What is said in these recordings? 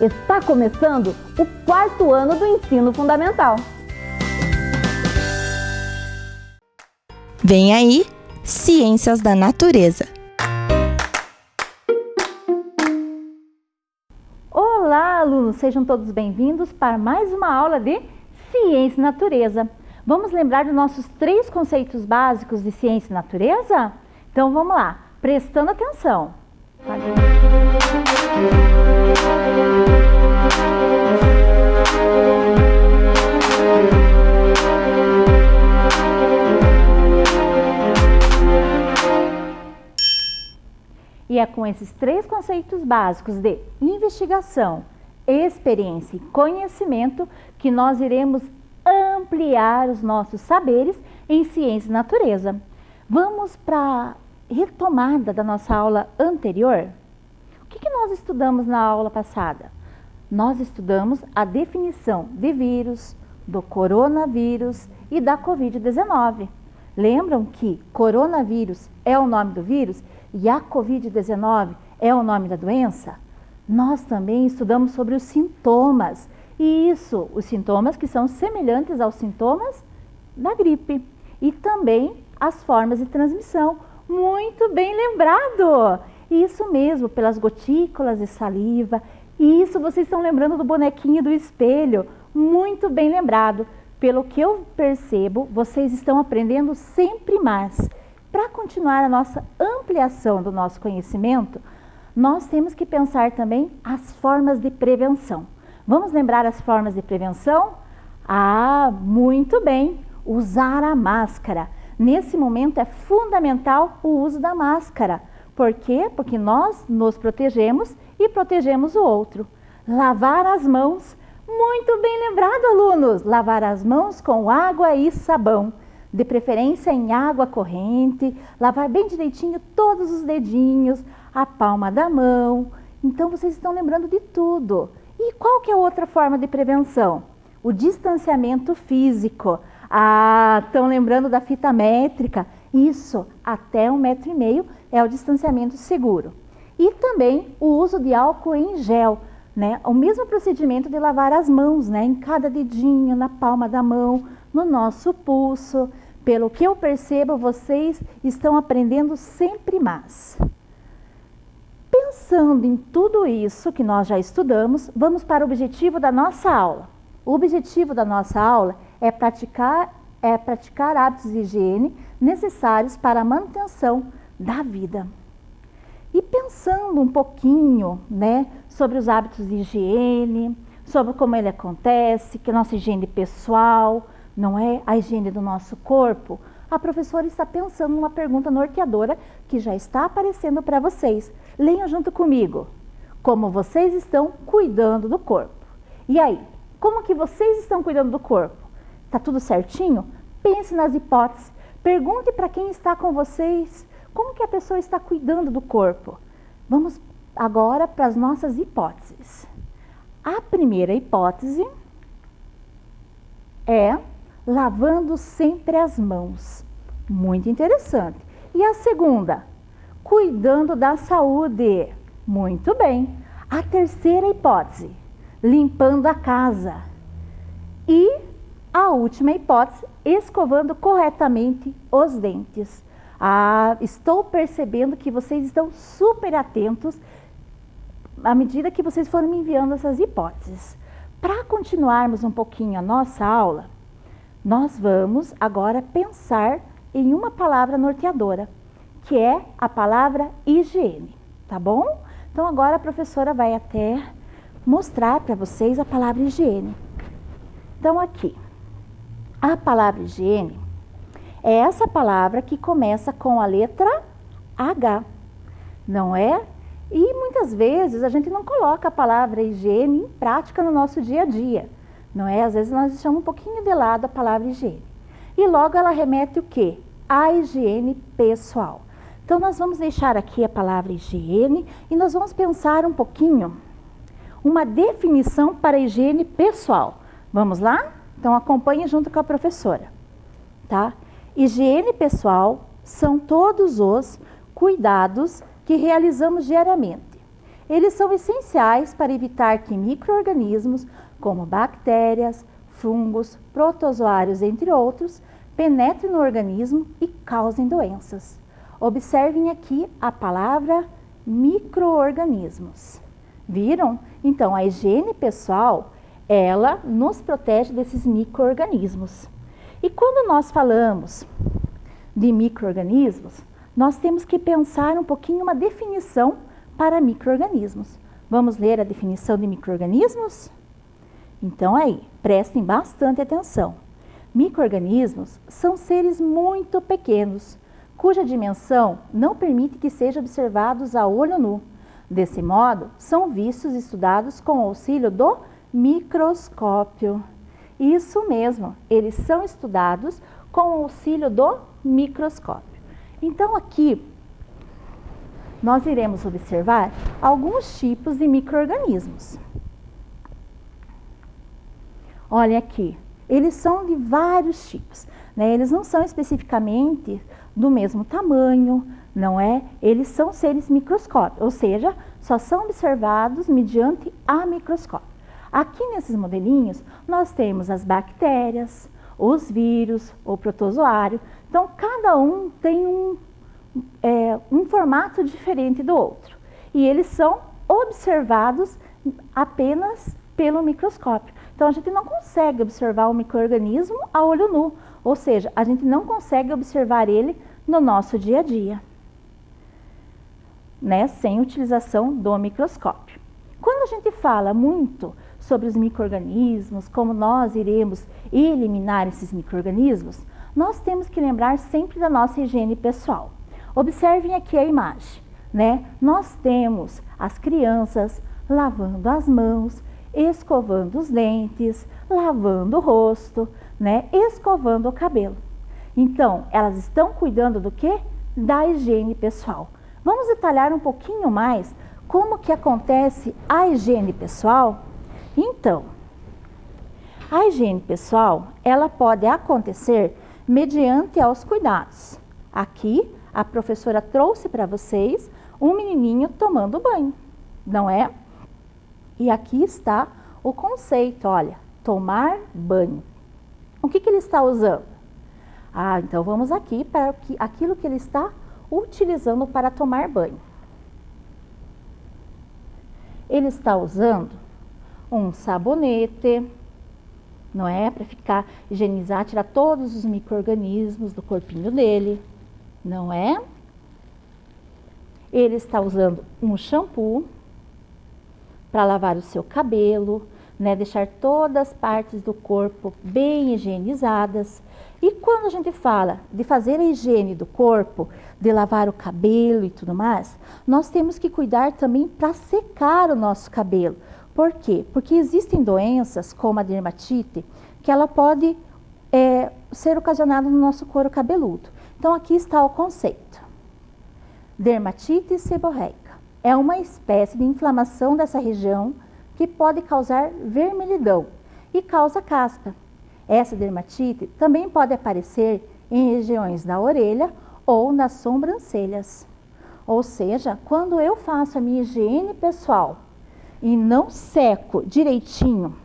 Está começando o 4º ano do ensino fundamental. Vem aí, Ciências da Natureza. Olá, alunos! Sejam todos bem-vindos para mais uma aula de Ciência e Natureza. Vamos lembrar dos nossos 3 conceitos básicos de Ciência e Natureza? Então vamos lá, prestando atenção. E é com esses 3 conceitos básicos de investigação, experiência e conhecimento que nós iremos ampliar os nossos saberes em ciência e natureza. Vamos para a retomada da nossa aula anterior? O que nós estudamos na aula passada? Nós estudamos a definição de vírus, do coronavírus e da Covid-19. Lembram que coronavírus é o nome do vírus e a Covid-19 é o nome da doença? Nós também estudamos sobre os sintomas. E isso, os sintomas que são semelhantes aos sintomas da gripe. E também as formas de transmissão. Muito bem lembrado! Isso mesmo, pelas gotículas de saliva. E isso vocês estão lembrando do bonequinho do espelho. Muito bem lembrado. Pelo que eu percebo, vocês estão aprendendo sempre mais. Para continuar a nossa ampliação do nosso conhecimento, nós temos que pensar também as formas de prevenção. Vamos lembrar as formas de prevenção? Ah, muito bem! Usar a máscara. Nesse momento é fundamental o uso da máscara. Por quê? Porque nós nos protegemos e protegemos o outro. Lavar as mãos. Muito bem lembrado, alunos! Lavar as mãos com água e sabão. De preferência em água corrente. Lavar bem direitinho todos os dedinhos, a palma da mão. Então, vocês estão lembrando de tudo. E qual que é a outra forma de prevenção? O distanciamento físico. Ah, estão lembrando da fita métrica? Isso, até 1,5 m é o distanciamento seguro. E também o uso de álcool em gel, né? O mesmo procedimento de lavar as mãos, né? Em cada dedinho, na palma da mão, no nosso pulso. Pelo que eu percebo, vocês estão aprendendo sempre mais. Pensando em tudo isso que nós já estudamos, vamos para o objetivo da nossa aula. O objetivo da nossa aula é praticar hábitos de higiene necessários para a manutenção da vida. E pensando um pouquinho, né, sobre os hábitos de higiene, sobre como ele acontece, que a nossa higiene pessoal, não é a higiene do nosso corpo, a professora está pensando numa pergunta norteadora que já está aparecendo para vocês. Leiam junto comigo. Como vocês estão cuidando do corpo? E aí, como que vocês estão cuidando do corpo? Está tudo certinho? Pense nas hipóteses. Pergunte para quem está com vocês como que a pessoa está cuidando do corpo. Vamos agora para as nossas hipóteses. A primeira hipótese é lavando sempre as mãos. Muito interessante. E a segunda? Cuidando da saúde. Muito bem. A terceira hipótese? Limpando a casa. E a última hipótese? Escovando corretamente os dentes. Ah, estou percebendo que vocês estão super atentos à medida que vocês foram me enviando essas hipóteses. Para continuarmos um pouquinho a nossa aula, nós vamos agora pensar em uma palavra norteadora, que é a palavra higiene, tá bom? Então agora a professora vai até mostrar para vocês a palavra higiene. Então aqui, a palavra higiene é essa palavra que começa com a letra H, não é? E muitas vezes a gente não coloca a palavra higiene em prática no nosso dia a dia, não é? Às vezes nós deixamos um pouquinho de lado a palavra higiene. E logo ela remete o quê? A higiene pessoal. Então nós vamos deixar aqui a palavra higiene e nós vamos pensar um pouquinho uma definição para a higiene pessoal. Vamos lá? Então acompanhe junto com a professora, tá? Higiene pessoal são todos os cuidados que realizamos diariamente, Eles são essenciais para evitar que micro-organismos, como bactérias, fungos, protozoários, entre outros, penetrem no organismo e causem doenças. Observem aqui a palavra micro-organismos. Viram? Então, a higiene pessoal, ela nos protege desses micro-organismos. E quando nós falamos de micro-organismos, nós temos que pensar um pouquinho uma definição para micro-organismos. Vamos ler a definição de micro-organismos? Então aí, prestem bastante atenção. Micro-organismos são seres muito pequenos, cuja dimensão não permite que sejam observados a olho nu. Desse modo, são vistos e estudados com o auxílio do microscópio. Isso mesmo, eles são estudados com o auxílio do microscópio. Então aqui, nós iremos observar alguns tipos de micro-organismos. Olha aqui, eles são de vários tipos, né? Eles não são especificamente do mesmo tamanho, não é? Eles são seres microscópicos, ou seja, só são observados mediante a microscópio. Aqui nesses modelinhos, nós temos as bactérias, os vírus, o protozoário. Então, cada um tem um formato diferente do outro. E eles são observados apenas pelo microscópio. Então, a gente não consegue observar o micro-organismo a olho nu. Ou seja, a gente não consegue observar ele no nosso dia a dia, né? Sem utilização do microscópio. Quando a gente fala muito sobre os micro-organismos, como nós iremos eliminar esses micro-organismos, nós temos que lembrar sempre da nossa higiene pessoal. Observem aqui a imagem, né? Nós temos as crianças lavando as mãos, escovando os dentes, lavando o rosto, né? Escovando o cabelo. Então, elas estão cuidando do quê? Da higiene pessoal. Vamos detalhar um pouquinho mais como que acontece a higiene pessoal? Então, a higiene pessoal, ela pode acontecer mediante aos cuidados. Aqui, a professora trouxe para vocês um menininho tomando banho, não é? E aqui está o conceito, olha, tomar banho. O que ele está usando? Então vamos aqui para aquilo que ele está utilizando para tomar banho. Ele está usando um sabonete, não é? Para ficar, higienizar, tirar todos os micro-organismos do corpinho dele, não é? Ele está usando um shampoo para lavar o seu cabelo, né? Deixar todas as partes do corpo bem higienizadas. E quando a gente fala de fazer a higiene do corpo, de lavar o cabelo e tudo mais, nós temos que cuidar também para secar o nosso cabelo. Por quê? Porque existem doenças, como a dermatite, que ela pode ser ocasionada no nosso couro cabeludo. Então, aqui está o conceito. Dermatite seborreica é uma espécie de inflamação dessa região que pode causar vermelhidão e causa caspa. Essa dermatite também pode aparecer em regiões da orelha ou nas sobrancelhas. Ou seja, quando eu faço a minha higiene pessoal e não seco direitinho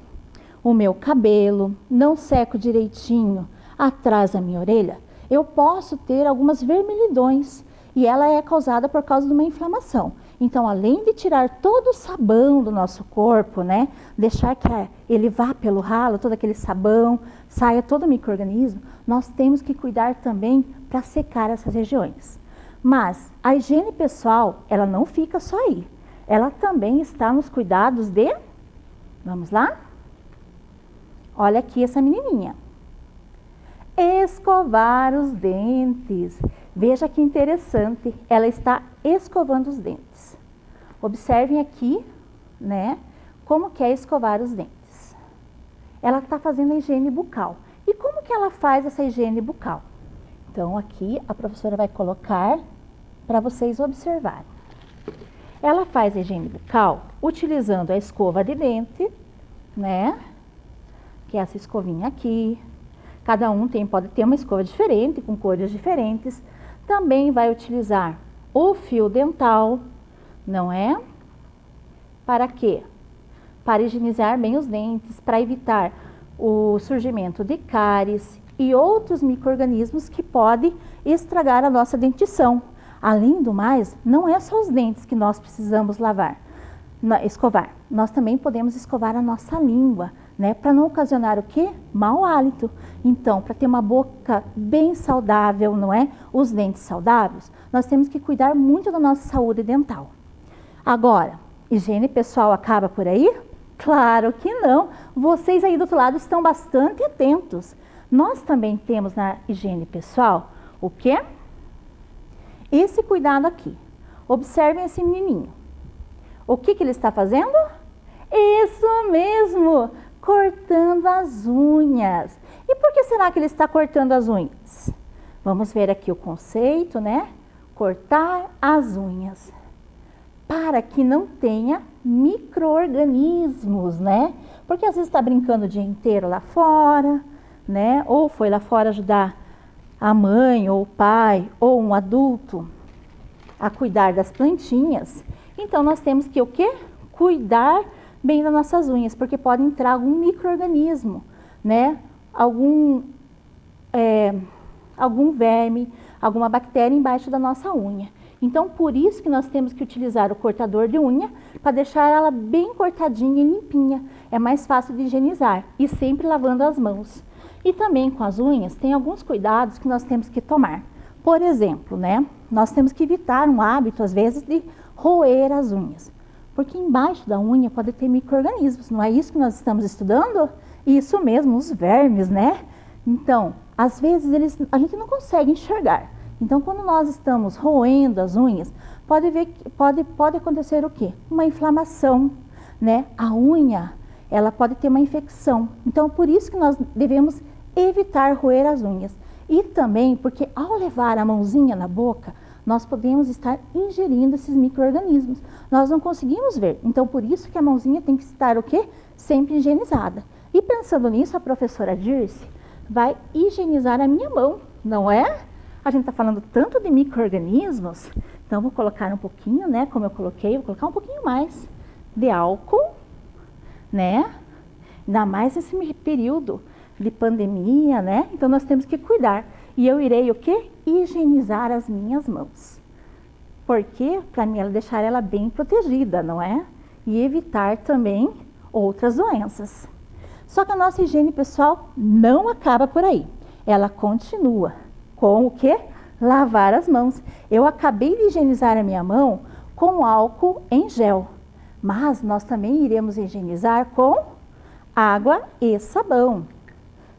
o meu cabelo, não seco direitinho atrás da minha orelha, eu posso ter algumas vermelhidões e ela é causada por causa de uma inflamação. Então, além de tirar todo o sabão do nosso corpo, né, deixar que ele vá pelo ralo, todo aquele sabão, saia todo o micro-organismo, nós temos que cuidar também para secar essas regiões. Mas a higiene pessoal, ela não fica só aí. Ela também está nos cuidados de... Vamos lá? Olha aqui essa menininha. Escovar os dentes. Veja que interessante, ela está escovando os dentes. Observem aqui, né, como que é escovar os dentes. Ela está fazendo a higiene bucal. E como que ela faz essa higiene bucal? Então, aqui a professora vai colocar para vocês observarem. Ela faz a higiene bucal utilizando a escova de dente, né, que é essa escovinha aqui. Cada um pode ter uma escova diferente, com cores diferentes. Também vai utilizar o fio dental, não é? Para quê? Para higienizar bem os dentes, para evitar o surgimento de cáries e outros micro-organismos que podem estragar a nossa dentição. Além do mais, não é só os dentes que nós precisamos escovar. Nós também podemos escovar a nossa língua, né? Para não ocasionar o quê? Mau hálito. Então, para ter uma boca bem saudável, não é? Os dentes saudáveis, nós temos que cuidar muito da nossa saúde dental. Agora, higiene pessoal acaba por aí? Claro que não. Vocês aí do outro lado estão bastante atentos. Nós também temos na higiene pessoal o quê? Esse cuidado aqui. Observem esse menininho. O que ele está fazendo? Isso mesmo, cortando as unhas. E por que será que ele está cortando as unhas? Vamos ver aqui o conceito, né? Cortar as unhas. Para que não tenha micro-organismos, né? Porque às vezes está brincando o dia inteiro lá fora, né? Ou foi lá fora ajudar a mãe, ou o pai, ou um adulto a cuidar das plantinhas. Então, nós temos que o quê? Cuidar bem das nossas unhas, porque pode entrar algum micro-organismo, né? Algum verme, alguma bactéria embaixo da nossa unha. Então, por isso que nós temos que utilizar o cortador de unha para deixar ela bem cortadinha e limpinha. É mais fácil de higienizar e sempre lavando as mãos. E também com as unhas, tem alguns cuidados que nós temos que tomar. Por exemplo, né? Nós temos que evitar um hábito, às vezes, de roer as unhas. Porque embaixo da unha pode ter micro-organismos, não é isso que nós estamos estudando? Isso mesmo, os vermes, né? Então, às vezes a gente não consegue enxergar. Então, quando nós estamos roendo as unhas, pode acontecer o quê? Uma inflamação, né? A unha, ela pode ter uma infecção. Então, por isso que nós devemos evitar roer as unhas. E também porque ao levar a mãozinha na boca, nós podemos estar ingerindo esses micro-organismos. Nós não conseguimos ver. Então, por isso que a mãozinha tem que estar o quê? Sempre higienizada. E pensando nisso, a professora Dirce vai higienizar a minha mão, não é? A gente está falando tanto de micro-organismos, então vou colocar um pouquinho, né? Como eu coloquei, vou colocar um pouquinho mais de álcool, né? Ainda mais nesse período de pandemia, né? Então nós temos que cuidar. E eu irei o quê? Higienizar as minhas mãos. Por quê? Para mim, deixar ela bem protegida, não é? E evitar também outras doenças. Só que a nossa higiene pessoal não acaba por aí. Ela continua com o quê? Lavar as mãos. Eu acabei de higienizar a minha mão com álcool em gel. Mas nós também iremos higienizar com água e sabão.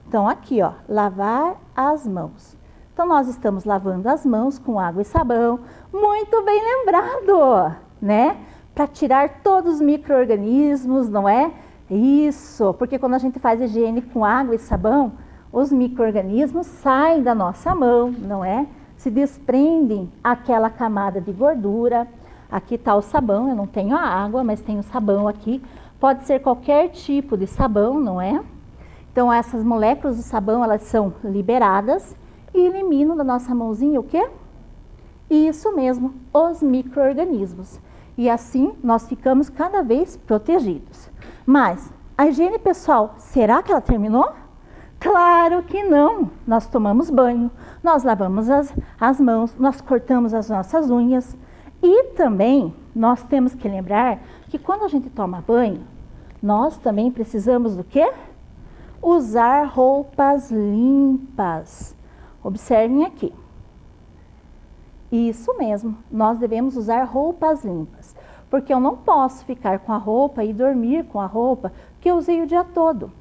Então, aqui, ó, lavar as mãos. Então, nós estamos lavando as mãos com água e sabão. Muito bem lembrado, né? Para tirar todos os micro-organismos, não é? Isso, porque quando a gente faz higiene com água e sabão, os micro-organismos saem da nossa mão, não é? Se desprendem aquela camada de gordura. Aqui está o sabão, eu não tenho a água, mas tenho o sabão aqui. Pode ser qualquer tipo de sabão, não é? Então, essas moléculas do sabão, elas são liberadas e eliminam da nossa mãozinha o quê? Isso mesmo, os micro-organismos. E assim, nós ficamos cada vez protegidos. Mas, a higiene pessoal, será que ela terminou? Claro que não! Nós tomamos banho, nós lavamos as mãos, nós cortamos as nossas unhas. E também, nós temos que lembrar que quando a gente toma banho, nós também precisamos do quê? Usar roupas limpas. Observem aqui. Isso mesmo, nós devemos usar roupas limpas. Porque eu não posso ficar com a roupa e dormir com a roupa que eu usei o dia todo.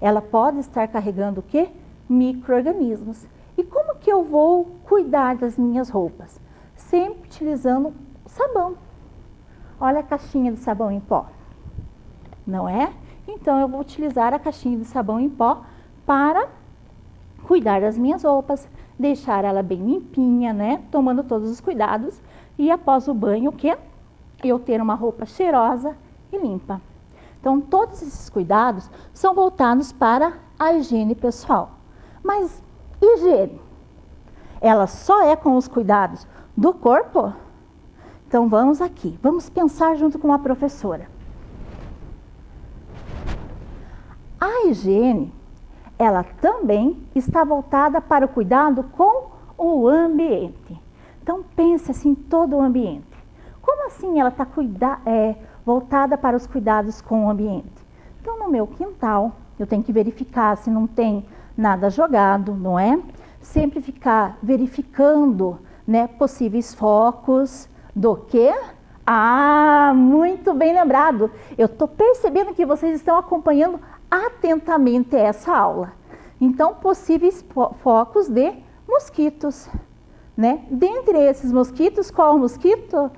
Ela pode estar carregando o quê? Micro-organismos. E como que eu vou cuidar das minhas roupas? Sempre utilizando sabão. Olha a caixinha de sabão em pó. Não é? Então, eu vou utilizar a caixinha de sabão em pó para cuidar das minhas roupas, deixar ela bem limpinha, né? Tomando todos os cuidados. E após o banho, o quê? Eu ter uma roupa cheirosa e limpa. Então, todos esses cuidados são voltados para a higiene pessoal. Mas, higiene? Ela só é com os cuidados do corpo? Então, vamos aqui. Vamos pensar junto com a professora. A higiene, ela também está voltada para o cuidado com o ambiente. Então, pense assim, todo o ambiente. Como assim ela está voltada para os cuidados com o ambiente? Então, no meu quintal, eu tenho que verificar se não tem nada jogado, não é? Sempre ficar verificando, né, possíveis focos do quê? Ah, muito bem lembrado. Eu estou percebendo que vocês estão acompanhando atentamente essa aula. Então, possíveis focos de mosquitos, né? Dentre esses mosquitos, qual o mosquito?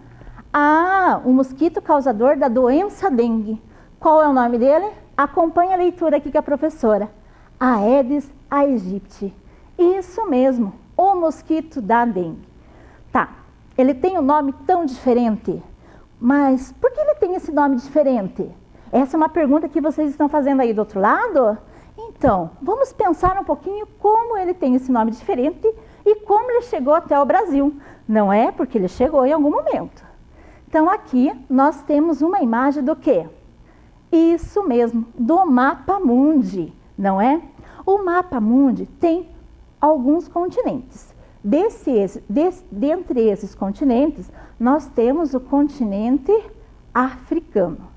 Ah, o mosquito causador da doença dengue. Qual é o nome dele? Acompanhe a leitura aqui com a professora. Aedes aegypti. Isso mesmo, o mosquito da dengue. Tá, ele tem um nome tão diferente, mas por que ele tem esse nome diferente? Essa é uma pergunta que vocês estão fazendo aí do outro lado? Então, vamos pensar um pouquinho como ele tem esse nome diferente e como ele chegou até o Brasil. Não é porque ele chegou em algum momento. Então, aqui nós temos uma imagem do quê? Isso mesmo, do mapa mundi, não é? O mapa mundi tem alguns continentes. Dentre esses continentes, nós temos o continente africano.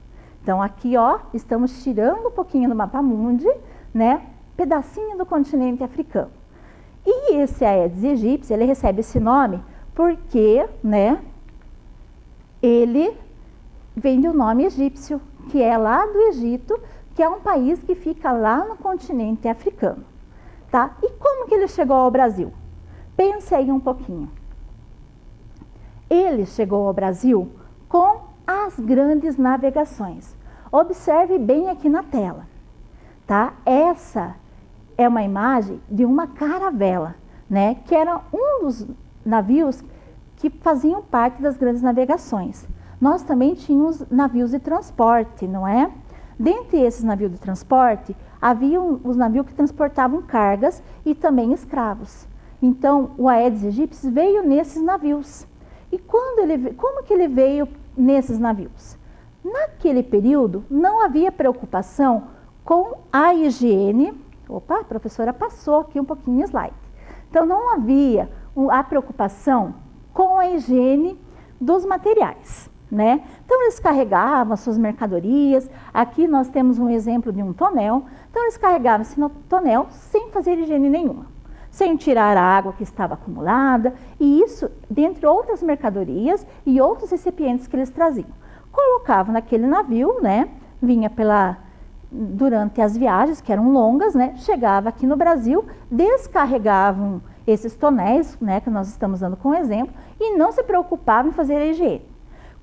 Então, aqui, ó, estamos tirando um pouquinho do mapa mundi, né? Pedacinho do continente africano. E esse Aedes aegypti, ele recebe esse nome porque, né, ele vem do nome egípcio, que é lá do Egito, que é um país que fica lá no continente africano. Tá? E como que ele chegou ao Brasil? Pense aí um pouquinho. Ele chegou ao Brasil com as grandes navegações. Observe bem aqui na tela. Tá? Essa é uma imagem de uma caravela, né? Que era um dos navios que faziam parte das grandes navegações. Nós também tínhamos navios de transporte, não é? Dentre esses navios de transporte, haviam os navios que transportavam cargas e também escravos. Então, o Aedes aegypti veio nesses navios. E como que ele veio nesses navios? Naquele período, não havia preocupação com a higiene. Opa, a professora passou aqui um pouquinho o slide. Então, não havia a preocupação com a higiene dos materiais, né? Então, eles carregavam suas mercadorias. Aqui nós temos um exemplo de um tonel. Então, eles carregavam esse tonel sem fazer higiene nenhuma, sem tirar a água que estava acumulada, e isso dentre outras mercadorias e outros recipientes que eles traziam. Colocavam naquele navio, né? Vinha durante as viagens, que eram longas, né? Chegava aqui no Brasil, descarregavam esses tonéis, né, que nós estamos dando como exemplo, e não se preocupavam em fazer a higiene.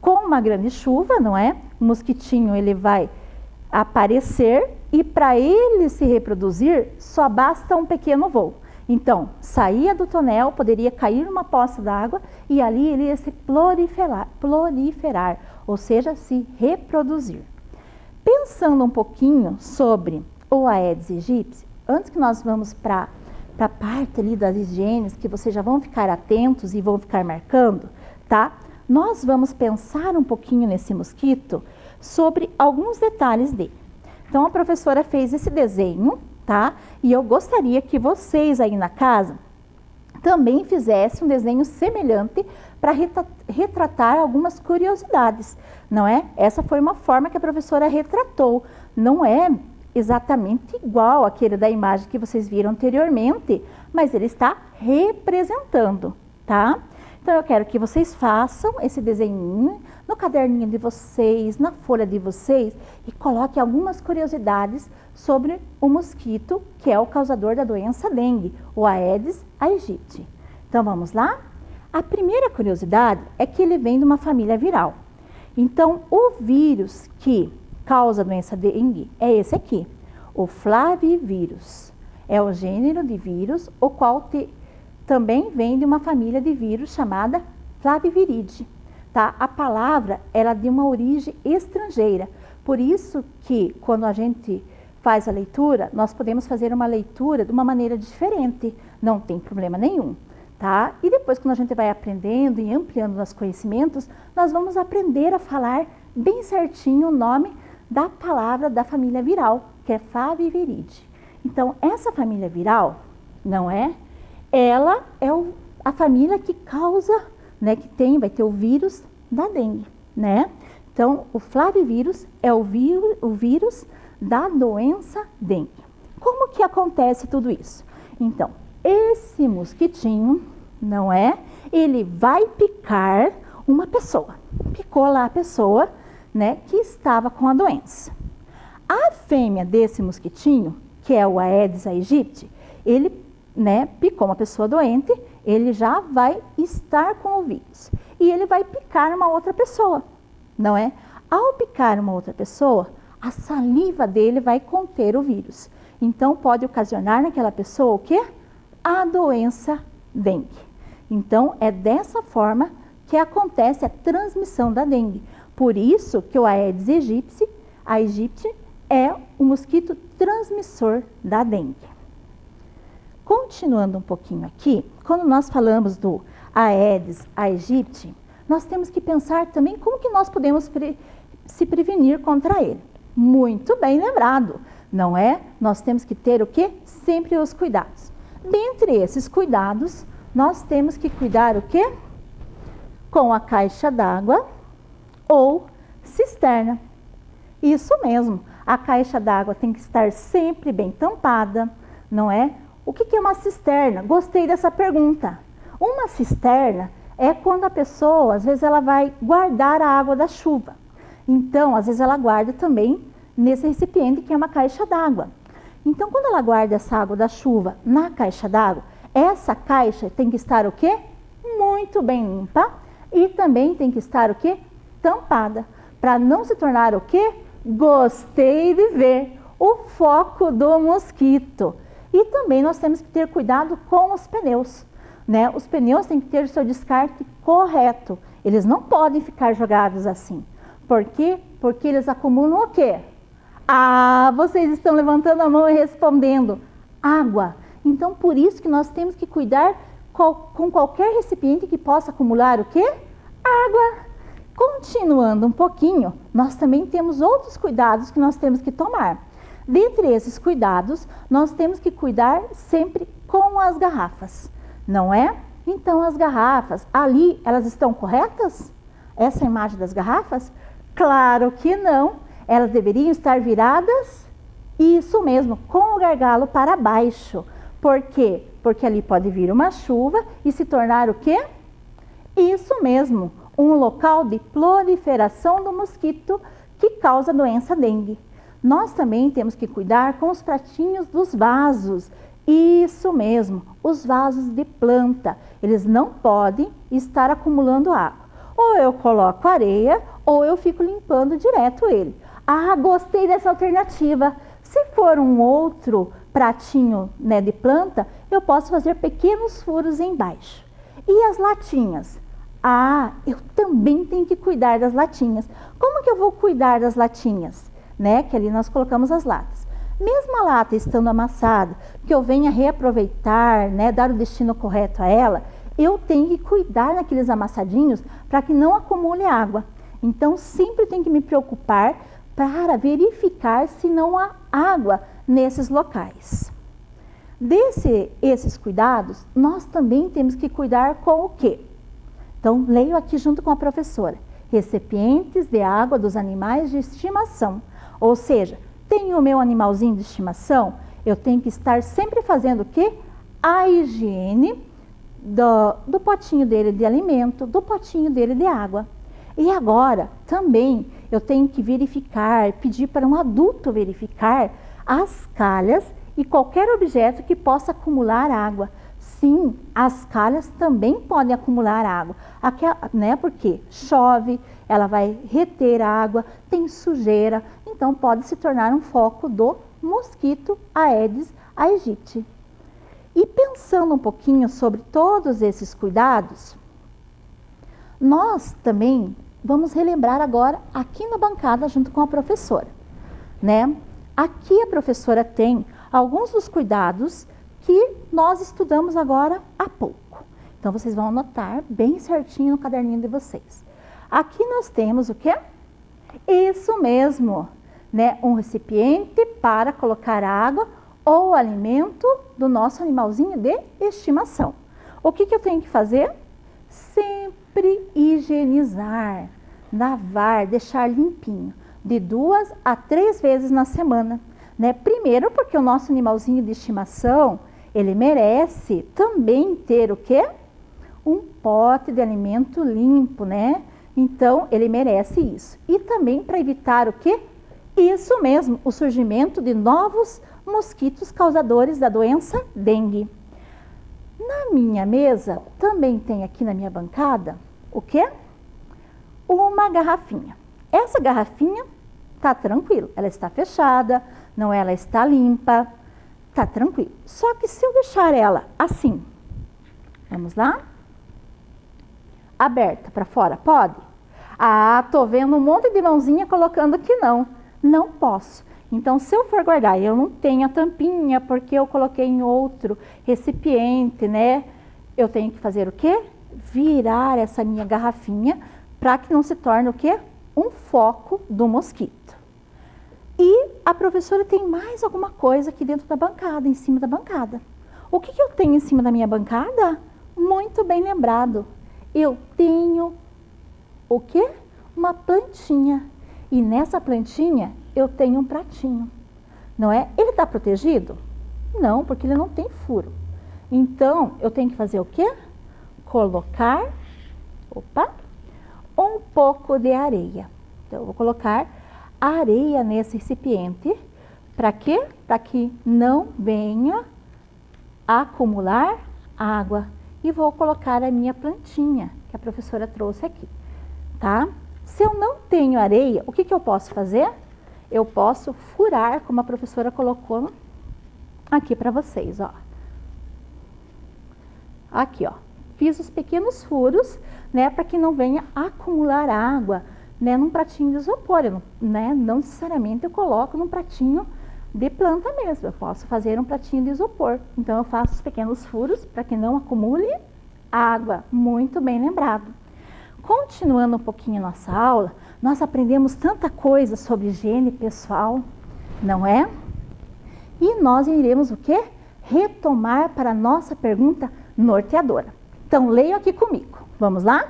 Com uma grande chuva, não é? O mosquitinho, ele vai aparecer e para ele se reproduzir, só basta um pequeno voo. Então, saía do tonel, poderia cair numa poça d'água e ali ele ia se proliferar, ou seja, se reproduzir. Pensando um pouquinho sobre o Aedes aegypti, antes que nós vamos para a parte ali das higienes, que vocês já vão ficar atentos e vão ficar marcando, tá? Nós vamos pensar um pouquinho nesse mosquito sobre alguns detalhes dele. Então, a professora fez esse desenho, tá? E eu gostaria que vocês aí na casa também fizessem um desenho semelhante para retratar algumas curiosidades, não é? Essa foi uma forma que a professora retratou. Não é exatamente igual àquele da imagem que vocês viram anteriormente, mas ele está representando, tá? Então, eu quero que vocês façam esse desenho no caderninho de vocês, na folha de vocês, e coloquem algumas curiosidades sobre o mosquito, que é o causador da doença dengue, o Aedes aegypti. Então, vamos lá? A primeira curiosidade é que ele vem de uma família viral. Então, o vírus que causa a doença dengue é esse aqui, o flavivírus. É o gênero de vírus, o qual também vem de uma família de vírus chamada Flaviviridae. Tá? A palavra era de uma origem estrangeira, por isso que quando a gente faz a leitura, nós podemos fazer uma leitura de uma maneira diferente, não tem problema nenhum. Tá? E depois, quando a gente vai aprendendo e ampliando nossos conhecimentos, nós vamos aprender a falar bem certinho o nome da palavra da família viral, que é Flaviviride. Então, essa família viral, não é? Ela é a família que causa, né, vai ter o vírus da dengue, né? Então, o flavivírus é o vírus da doença dengue. Como que acontece tudo isso? Então, esse mosquitinho, não é? Ele vai picar uma pessoa. Picou lá a pessoa, né, que estava com a doença. A fêmea desse mosquitinho, que é o Aedes aegypti, ele, né, picou uma pessoa doente, ele já vai estar com o vírus. E ele vai picar uma outra pessoa, não é? Ao picar uma outra pessoa, a saliva dele vai conter o vírus. Então, pode ocasionar naquela pessoa o quê? A doença dengue. Então, é dessa forma que acontece a transmissão da dengue. Por isso que o Aedes aegypti é o mosquito transmissor da dengue. Continuando um pouquinho aqui, quando nós falamos do Aedes aegypti, nós temos que pensar também como que nós podemos se prevenir contra ele. Muito bem lembrado, não é? Nós temos que ter o quê? Sempre os cuidados. Dentre esses cuidados, nós temos que cuidar o quê? Com a caixa d'água ou cisterna. Isso mesmo, a caixa d'água tem que estar sempre bem tampada, não é? O que é uma cisterna? Gostei dessa pergunta. Uma cisterna é quando a pessoa, às vezes, ela vai guardar a água da chuva. Então, às vezes, ela guarda também nesse recipiente que é uma caixa d'água. Então, quando ela guarda essa água da chuva na caixa d'água, essa caixa tem que estar o quê? Muito bem limpa e também tem que estar o quê? Tampada, para não se tornar o quê? Gostei de ver, o foco do mosquito. E também nós temos que ter cuidado com os pneus, né? Os pneus têm que ter o seu descarte correto. Eles não podem ficar jogados assim. Por quê? Porque eles acumulam o quê? Ah, vocês estão levantando a mão e respondendo. Água. Então, por isso que nós temos que cuidar com qualquer recipiente que possa acumular o quê? Água. Continuando um pouquinho, nós também temos outros cuidados que nós temos que tomar. Dentre esses cuidados, nós temos que cuidar sempre com as garrafas, não é? Então, as garrafas, ali, elas estão corretas? Essa imagem das garrafas? Claro que não. Elas deveriam estar viradas, isso mesmo, com o gargalo para baixo. Por quê? Porque ali pode vir uma chuva e se tornar o quê? Isso mesmo, um local de proliferação do mosquito que causa a doença dengue. Nós também temos que cuidar com os pratinhos dos vasos. Isso mesmo, os vasos de planta. Eles não podem estar acumulando água. Ou eu coloco areia, ou eu fico limpando direto ele. Ah, gostei dessa alternativa. Se for um outro pratinho, né, de planta, eu posso fazer pequenos furos embaixo. E as latinhas? Ah, eu também tenho que cuidar das latinhas. Como que eu vou cuidar das latinhas? Né, que ali nós colocamos as latas. Mesmo a lata estando amassada, que eu venha reaproveitar, né, dar o destino correto a ela, eu tenho que cuidar naqueles amassadinhos para que não acumule água. Então, sempre tenho que me preocupar para verificar se não há água nesses locais. Esses cuidados, nós também temos que cuidar com o quê? Então, leio aqui junto com a professora. Recipientes de água dos animais de estimação. Ou seja, tenho o meu animalzinho de estimação, eu tenho que estar sempre fazendo o quê? A higiene do potinho dele de alimento, do potinho dele de água. E agora, também, eu tenho que verificar, pedir para um adulto verificar as calhas e qualquer objeto que possa acumular água. Sim, as calhas também podem acumular água, aqui, né, porque chove, ela vai reter água, tem sujeira, então pode se tornar um foco do mosquito Aedes aegypti. E pensando um pouquinho sobre todos esses cuidados, nós também vamos relembrar agora aqui na bancada junto com a professora, né? Aqui a professora tem alguns dos cuidados que nós estudamos agora há pouco. Então, vocês vão anotar bem certinho no caderninho de vocês. Aqui nós temos o quê? Isso mesmo, né, um recipiente para colocar água ou alimento do nosso animalzinho de estimação. O que eu tenho que fazer? Sempre higienizar, lavar, deixar limpinho, de 2 a 3 vezes na semana, né? Primeiro, porque o nosso animalzinho de estimação, ele merece também ter o quê? Um pote de alimento limpo, né? Então, ele merece isso. E também para evitar o quê? Isso mesmo, o surgimento de novos mosquitos causadores da doença dengue. Na minha mesa, também tem aqui na minha bancada, o quê? Uma garrafinha. Essa garrafinha está tranquilo, ela está fechada, não, ela está limpa, está tranquilo. Só que se eu deixar ela assim, vamos lá? Aberta para fora, pode? Ah, tô vendo um monte de mãozinha colocando que não. Não posso. Então, se eu for guardar e eu não tenho a tampinha, porque eu coloquei em outro recipiente, né? Eu tenho que fazer o quê? Virar essa minha garrafinha para que não se torne o quê? Um foco do mosquito. E a professora tem mais alguma coisa aqui dentro da bancada, em cima da bancada. O que eu tenho em cima da minha bancada? Muito bem lembrado. Eu tenho o quê? Uma plantinha. E nessa plantinha eu tenho um pratinho, não é? Ele está protegido? Não, porque ele não tem furo. Então, eu tenho que fazer o quê? Colocar, um pouco de areia. Então, eu vou colocar areia nesse recipiente. Para quê? Para que não venha acumular água. E vou colocar a minha plantinha, que a professora trouxe aqui, tá? Se eu não tenho areia, o que eu posso fazer? Eu posso furar, como a professora colocou aqui para vocês, ó. Aqui, ó. Fiz os pequenos furos, né, para que não venha acumular água, né, num pratinho de isopor, né? Não necessariamente eu coloco num pratinho de planta mesmo, eu posso fazer um pratinho de isopor. Então, eu faço os pequenos furos para que não acumule água. Muito bem lembrado. Continuando um pouquinho a nossa aula, nós aprendemos tanta coisa sobre higiene pessoal, não é? E nós iremos o quê? Retomar para a nossa pergunta norteadora. Então, leiam aqui comigo. Vamos lá?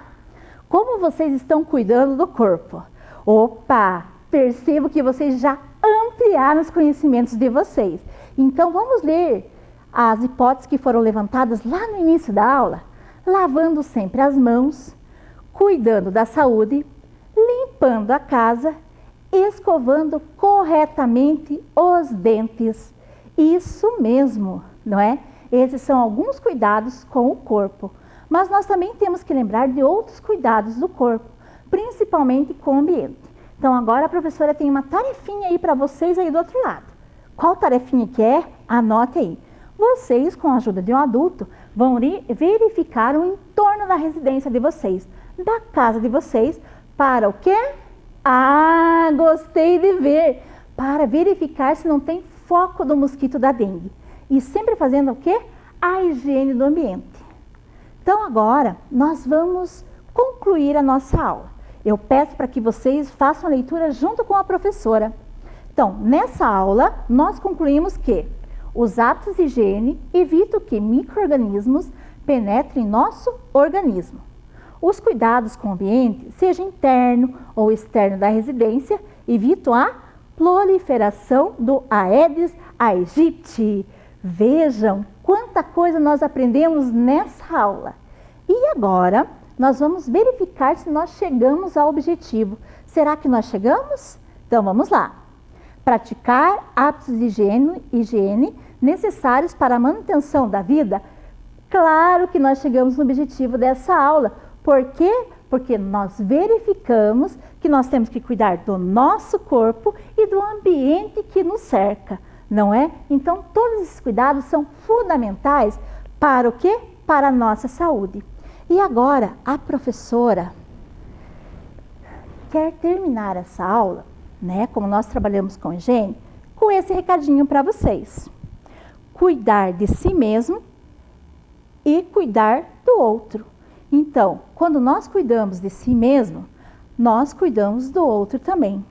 Como vocês estão cuidando do corpo? Opa! Percebo que vocês já ampliaram os conhecimentos de vocês. Então, vamos ler as hipóteses que foram levantadas lá no início da aula. Lavando sempre as mãos, cuidando da saúde, limpando a casa, escovando corretamente os dentes. Isso mesmo, não é? Esses são alguns cuidados com o corpo. Mas nós também temos que lembrar de outros cuidados do corpo, principalmente com o ambiente. Então, agora a professora tem uma tarefinha aí para vocês aí do outro lado. Qual tarefinha que é? Anote aí. Vocês, com a ajuda de um adulto, vão verificar o entorno da residência de vocês, da casa de vocês, para o quê? Ah, gostei de ver! Para verificar se não tem foco do mosquito da dengue. E sempre fazendo o quê? A higiene do ambiente. Então, agora, nós vamos concluir a nossa aula. Eu peço para que vocês façam a leitura junto com a professora. Então, nessa aula, nós concluímos que os hábitos de higiene evitam que micro-organismos penetrem em nosso organismo. Os cuidados com o ambiente, seja interno ou externo da residência, evitam a proliferação do Aedes aegypti. Vejam quanta coisa nós aprendemos nessa aula. E agora, nós vamos verificar se nós chegamos ao objetivo. Será que nós chegamos? Então, vamos lá. Praticar hábitos de higiene necessários para a manutenção da vida. Claro que nós chegamos no objetivo dessa aula. Por quê? Porque nós verificamos que nós temos que cuidar do nosso corpo e do ambiente que nos cerca, não é? Então, todos esses cuidados são fundamentais para o quê? Para a nossa saúde. E agora, a professora quer terminar essa aula, né? Como nós trabalhamos com higiene, com esse recadinho para vocês. Cuidar de si mesmo e cuidar do outro. Então, quando nós cuidamos de si mesmo, nós cuidamos do outro também.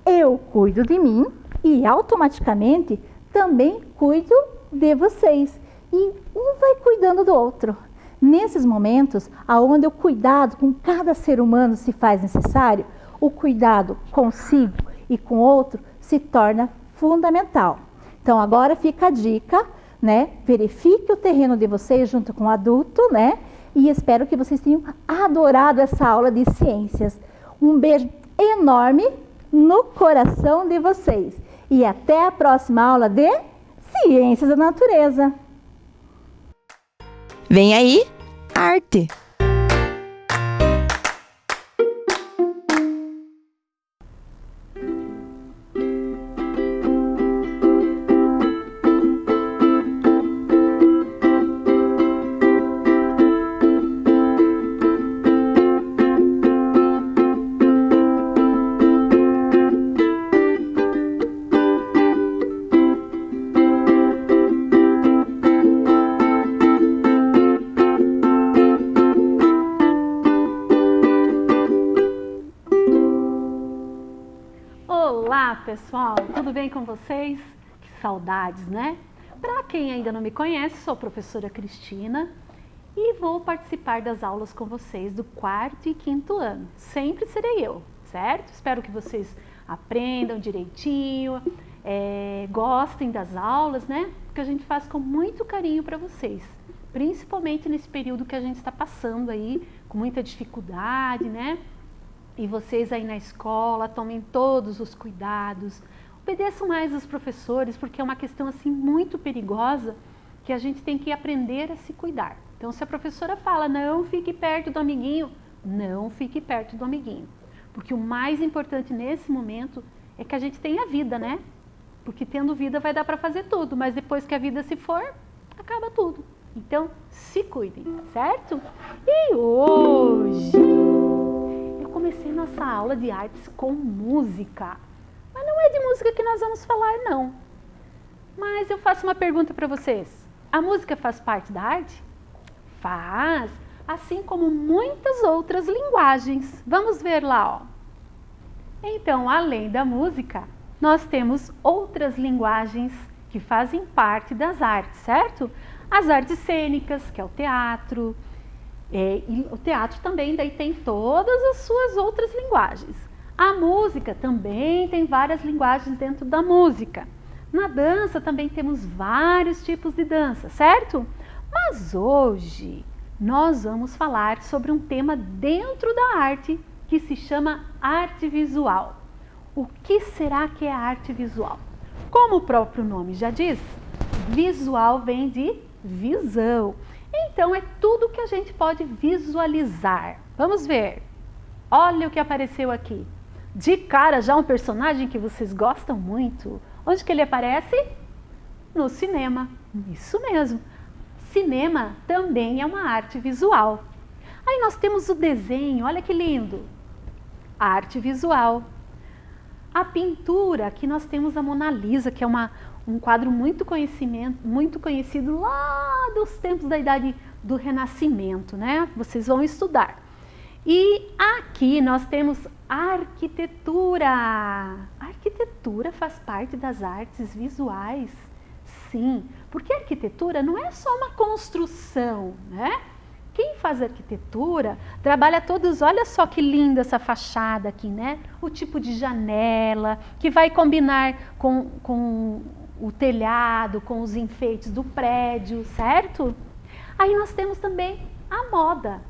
eu cuido de mim e automaticamente também cuido de vocês. E um vai cuidando do outro. Nesses momentos, onde o cuidado com cada ser humano se faz necessário, o cuidado consigo e com o outro se torna fundamental. Então, agora fica a dica, né? Verifique o terreno de vocês junto com o adulto, né? E espero que vocês tenham adorado essa aula de ciências. Um beijo enorme no coração de vocês. E até a próxima aula de Ciências da Natureza. Vem aí, arte! Olá, pessoal! Tudo bem com vocês? Que saudades, né? Para quem ainda não me conhece, sou a professora Cristina e vou participar das aulas com vocês do 4º e 5º ano. Sempre serei eu, certo? Espero que vocês aprendam direitinho, gostem das aulas, né? Porque a gente faz com muito carinho para vocês, principalmente nesse período que a gente está passando aí, com muita dificuldade, né? E vocês aí na escola tomem todos os cuidados, obedeçam mais os professores, porque é uma questão assim muito perigosa que a gente tem que aprender a se cuidar. Então, se a professora fala, não fique perto do amiguinho, não fique perto do amiguinho. Porque o mais importante nesse momento é que a gente tenha vida, né? Porque tendo vida vai dar para fazer tudo, mas depois que a vida se for, acaba tudo. Então, se cuidem, certo? E hoje comecei nossa aula de artes com música, mas não é de música que nós vamos falar, não. Mas eu faço uma pergunta para vocês: a música faz parte da arte? Faz, assim como muitas outras linguagens. Vamos ver lá, ó. Então, além da música, nós temos outras linguagens que fazem parte das artes, certo? As artes cênicas, que é o teatro. E o teatro também daí tem todas as suas outras linguagens. A música também tem várias linguagens dentro da música. Na dança também temos vários tipos de dança, certo? Mas hoje nós vamos falar sobre um tema dentro da arte que se chama arte visual. O que será que é a arte visual? Como o próprio nome já diz, visual vem de visão. Então, é tudo que a gente pode visualizar. Vamos ver. Olha o que apareceu aqui. De cara, já um personagem que vocês gostam muito. Onde que ele aparece? No cinema. Isso mesmo. Cinema também é uma arte visual. Aí nós temos o desenho, olha que lindo. Arte visual. A pintura, aqui nós temos a Mona Lisa, que é um quadro muito conhecido lá dos tempos da Idade do Renascimento, né? Vocês vão estudar. E aqui nós temos a arquitetura. A arquitetura faz parte das artes visuais, sim, porque a arquitetura não é só uma construção, né? Quem faz arquitetura trabalha todos, olha só que linda essa fachada aqui, né? O tipo de janela, que vai combinar com o telhado, com os enfeites do prédio, certo? Aí nós temos também a moda.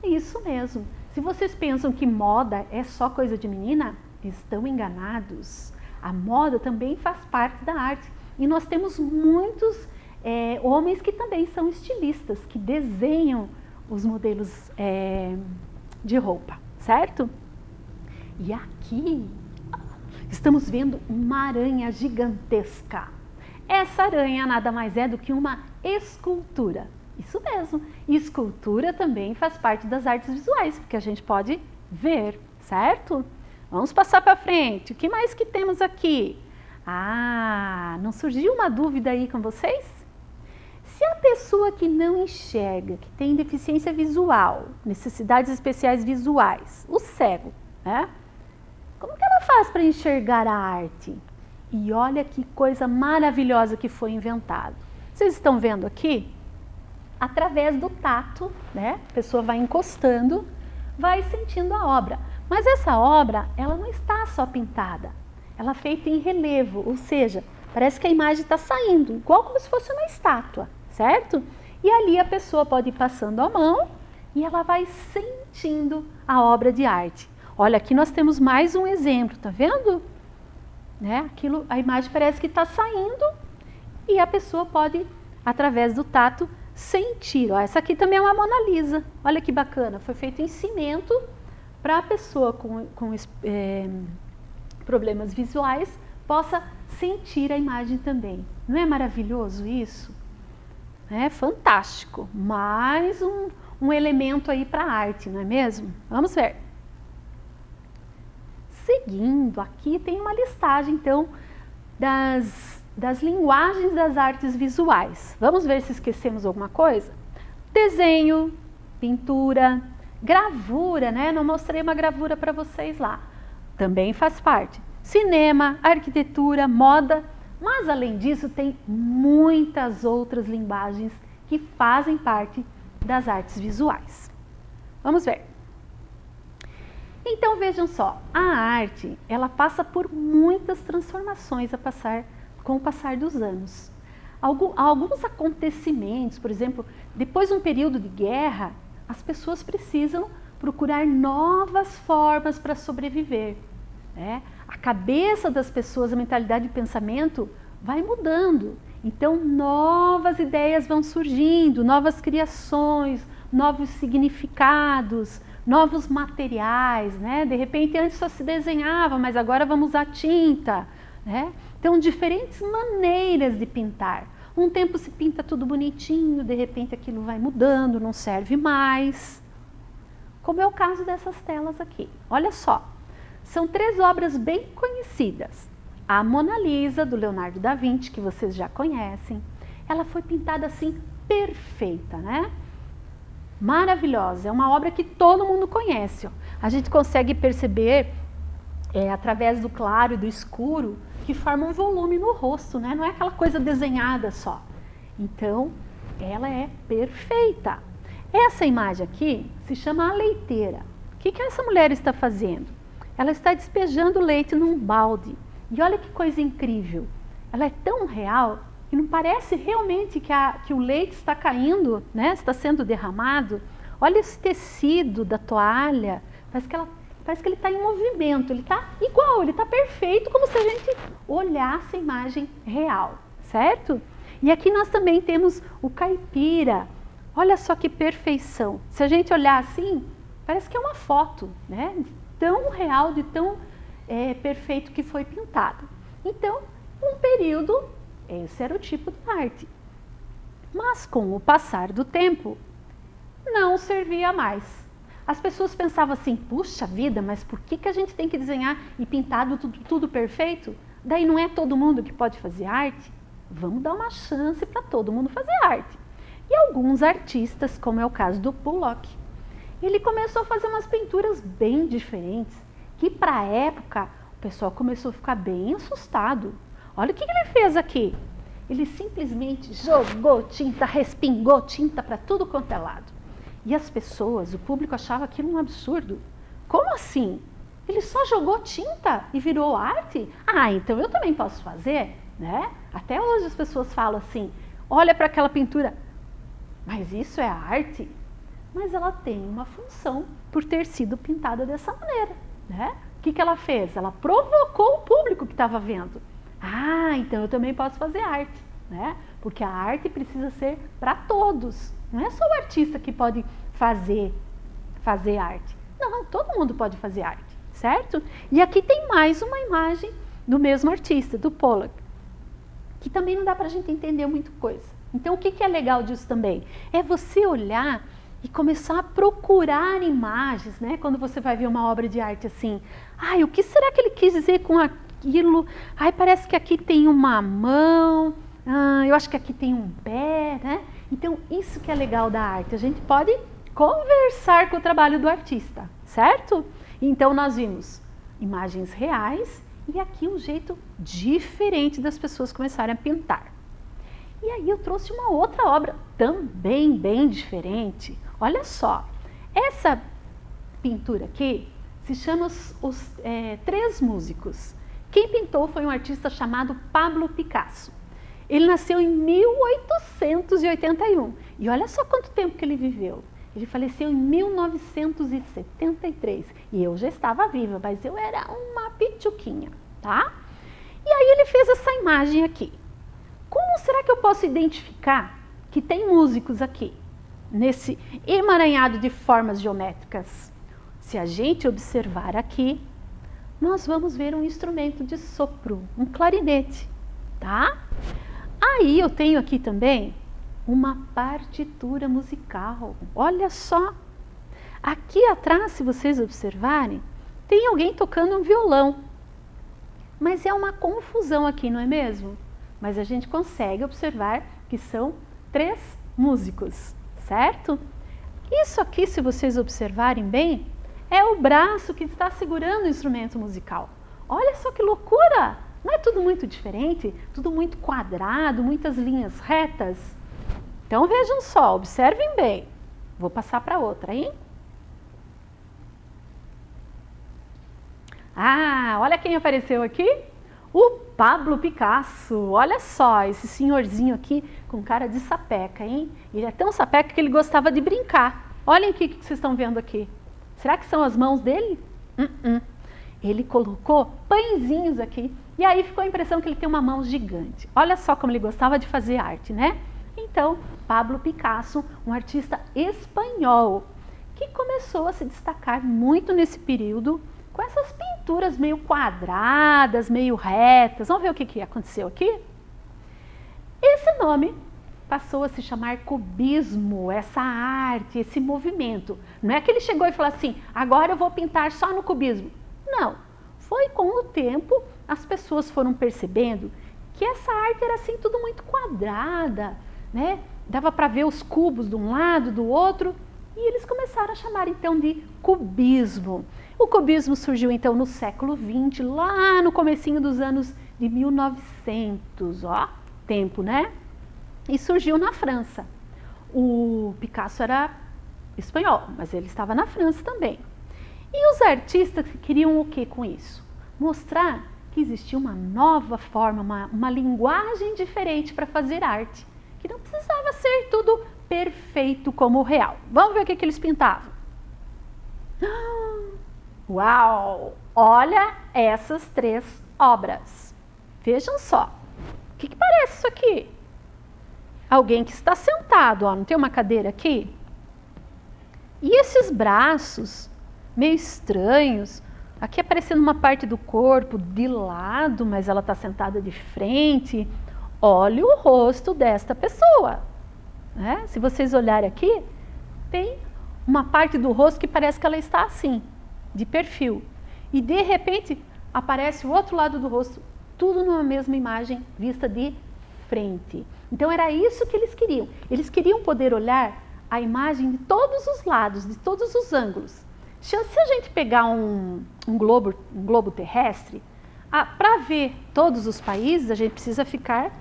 Isso mesmo. Se vocês pensam que moda é só coisa de menina, estão enganados. A moda também faz parte da arte. E nós temos muitos homens que também são estilistas, que desenham os modelos de roupa, certo? E aqui estamos vendo uma aranha gigantesca. Essa aranha nada mais é do que uma escultura. Isso mesmo, escultura também faz parte das artes visuais, porque a gente pode ver, certo? Vamos passar para frente. O que mais que temos aqui? Não surgiu uma dúvida aí com vocês? Se a pessoa que não enxerga, que tem deficiência visual, necessidades especiais visuais, o cego, né? Como que ela faz para enxergar a arte? E olha que coisa maravilhosa que foi inventado. Vocês estão vendo aqui? Através do tato, né? A pessoa vai encostando, vai sentindo a obra. Mas essa obra, ela não está só pintada. Ela é feita em relevo, ou seja, parece que a imagem está saindo, igual como se fosse uma estátua, certo? E ali a pessoa pode ir passando a mão e ela vai sentindo a obra de arte. Olha, aqui nós temos mais um exemplo, tá vendo? Né? A imagem parece que está saindo e a pessoa pode, através do tato, sentir. Ó, essa aqui também é uma Mona Lisa. Olha que bacana, foi feito em cimento para a pessoa com problemas visuais possa sentir a imagem também. Não é maravilhoso isso? É fantástico. Mais um elemento aí para a arte, não é mesmo? Vamos ver. Seguindo, aqui tem uma listagem, então, das linguagens das artes visuais. Vamos ver se esquecemos alguma coisa? Desenho, pintura, gravura, né? Não mostrei uma gravura para vocês lá. Também faz parte. Cinema, arquitetura, moda, mas além disso tem muitas outras linguagens que fazem parte das artes visuais. Vamos ver. Então vejam só, a arte, ela passa por muitas transformações com o passar dos anos. Alguns acontecimentos, por exemplo, depois de um período de guerra, as pessoas precisam procurar novas formas para sobreviver. Né? A cabeça das pessoas, a mentalidade de pensamento vai mudando. Então, novas ideias vão surgindo, novas criações, novos significados, novos materiais, né? De repente, antes só se desenhava, mas agora vamos usar tinta, né? Então, diferentes maneiras de pintar. Um tempo se pinta tudo bonitinho, de repente aquilo vai mudando, não serve mais. Como é o caso dessas telas aqui. Olha só, são 3 obras bem conhecidas. A Mona Lisa, do Leonardo da Vinci, que vocês já conhecem. Ela foi pintada assim, perfeita, né? Maravilhosa, é uma obra que todo mundo conhece. Ó. A gente consegue perceber, através do claro e do escuro, que forma um volume no rosto, né? Não é aquela coisa desenhada só. Então, ela é perfeita. Essa imagem aqui se chama A Leiteira. O que essa mulher está fazendo? Ela está despejando leite num balde. E olha que coisa incrível. Ela é tão real que não parece realmente que o leite está caindo, né? Está sendo derramado. Olha esse tecido da toalha. Parece que ele está em movimento. Ele está igual, ele está perfeito, como se a gente olhasse a imagem real, certo? E aqui nós também temos o caipira. Olha só que perfeição. Se a gente olhar assim, parece que é uma foto, né? De tão real, de tão perfeito que foi pintado. Então, um período, esse era o tipo de arte. Mas com o passar do tempo, não servia mais. As pessoas pensavam assim, puxa vida, mas por que a gente tem que desenhar e pintar tudo perfeito? Daí não é todo mundo que pode fazer arte? Vamos dar uma chance para todo mundo fazer arte. E alguns artistas, como é o caso do Pollock, ele começou a fazer umas pinturas bem diferentes, que para a época o pessoal começou a ficar bem assustado. Olha o que ele fez aqui. Ele simplesmente jogou tinta, respingou tinta para tudo quanto é lado. E as pessoas, o público achava aquilo um absurdo. Como assim? Ele só jogou tinta e virou arte? Ah, então eu também posso fazer, né? Até hoje as pessoas falam assim, olha para aquela pintura, mas isso é arte? Mas ela tem uma função por ter sido pintada dessa maneira, né? O que ela fez? Ela provocou o público que estava vendo. Ah, então eu também posso fazer arte, né? Porque a arte precisa ser para todos. Não é só o artista que pode fazer arte. Não, todo mundo pode fazer arte, certo? E aqui tem mais uma imagem do mesmo artista, do Pollock, que também não dá para a gente entender muita coisa. Então, o que é legal disso também? É você olhar e começar a procurar imagens, né? Quando você vai ver uma obra de arte assim, ai, o que será que ele quis dizer com aquilo? Ai, parece que aqui tem uma mão, eu acho que aqui tem um pé, né? Então, isso que é legal da arte, a gente pode conversar com o trabalho do artista, certo? Então, nós vimos imagens reais e aqui um jeito diferente das pessoas começarem a pintar. E aí eu trouxe uma outra obra também bem diferente. Olha só, essa pintura aqui se chama os Três Músicos. Quem pintou foi um artista chamado Pablo Picasso. Ele nasceu em 1881 e olha só quanto tempo que ele viveu. Ele faleceu em 1973 e eu já estava viva, mas eu era uma pituquinha, tá? E aí ele fez essa imagem aqui. Como será que eu posso identificar que tem músicos aqui, nesse emaranhado de formas geométricas? Se a gente observar aqui, nós vamos ver um instrumento de sopro, um clarinete, tá? Aí eu tenho aqui também uma partitura musical. Olha só, aqui atrás, se vocês observarem, tem alguém tocando um violão. Mas é uma confusão aqui, não é mesmo? Mas a gente consegue observar que são três músicos, certo? Isso aqui, se vocês observarem bem, é o braço que está segurando o instrumento musical. Olha só que loucura! Não é tudo muito diferente? Tudo muito quadrado, muitas linhas retas? Então vejam só, observem bem. Vou passar para outra, hein? Ah, olha quem apareceu aqui. O Pablo Picasso. Olha só, esse senhorzinho aqui com cara de sapeca, hein? Ele é tão sapeca que ele gostava de brincar. Olhem o que vocês estão vendo aqui. Será que são as mãos dele? Ele colocou pãezinhos aqui e aí ficou a impressão que ele tem uma mão gigante. Olha só como ele gostava de fazer arte, né? Então, Pablo Picasso, um artista espanhol, que começou a se destacar muito nesse período com essas pinturas meio quadradas, meio retas. Vamos ver o que aconteceu aqui? Esse nome passou a se chamar cubismo, essa arte, esse movimento. Não é que ele chegou e falou assim, agora eu vou pintar só no cubismo. Não, foi com o tempo as pessoas foram percebendo que essa arte era assim tudo muito quadrada, né? Dava para ver os cubos de um lado, do outro, e eles começaram a chamar então de cubismo. O cubismo surgiu então no século XX, lá no comecinho dos anos de 1900, ó, tempo, né? E surgiu na França. O Picasso era espanhol, mas ele estava na França também. E os artistas queriam o que com isso? Mostrar que existia uma nova forma, uma linguagem diferente para fazer arte, que não precisava ser tudo perfeito como o real. Vamos ver o que eles pintavam. Uau! Olha essas três obras. Vejam só. O que parece isso aqui? Alguém que está sentado, ó, não tem uma cadeira aqui? E esses braços meio estranhos, aqui aparecendo uma parte do corpo de lado, mas ela está sentada de frente. Olha o rosto desta pessoa, né? Se vocês olharem aqui, tem uma parte do rosto que parece que ela está assim, de perfil. E de repente aparece o outro lado do rosto, tudo numa mesma imagem vista de frente. Então era isso que eles queriam. Eles queriam poder olhar a imagem de todos os lados, de todos os ângulos. Se a gente pegar um globo terrestre, para ver todos os países, a gente precisa ficar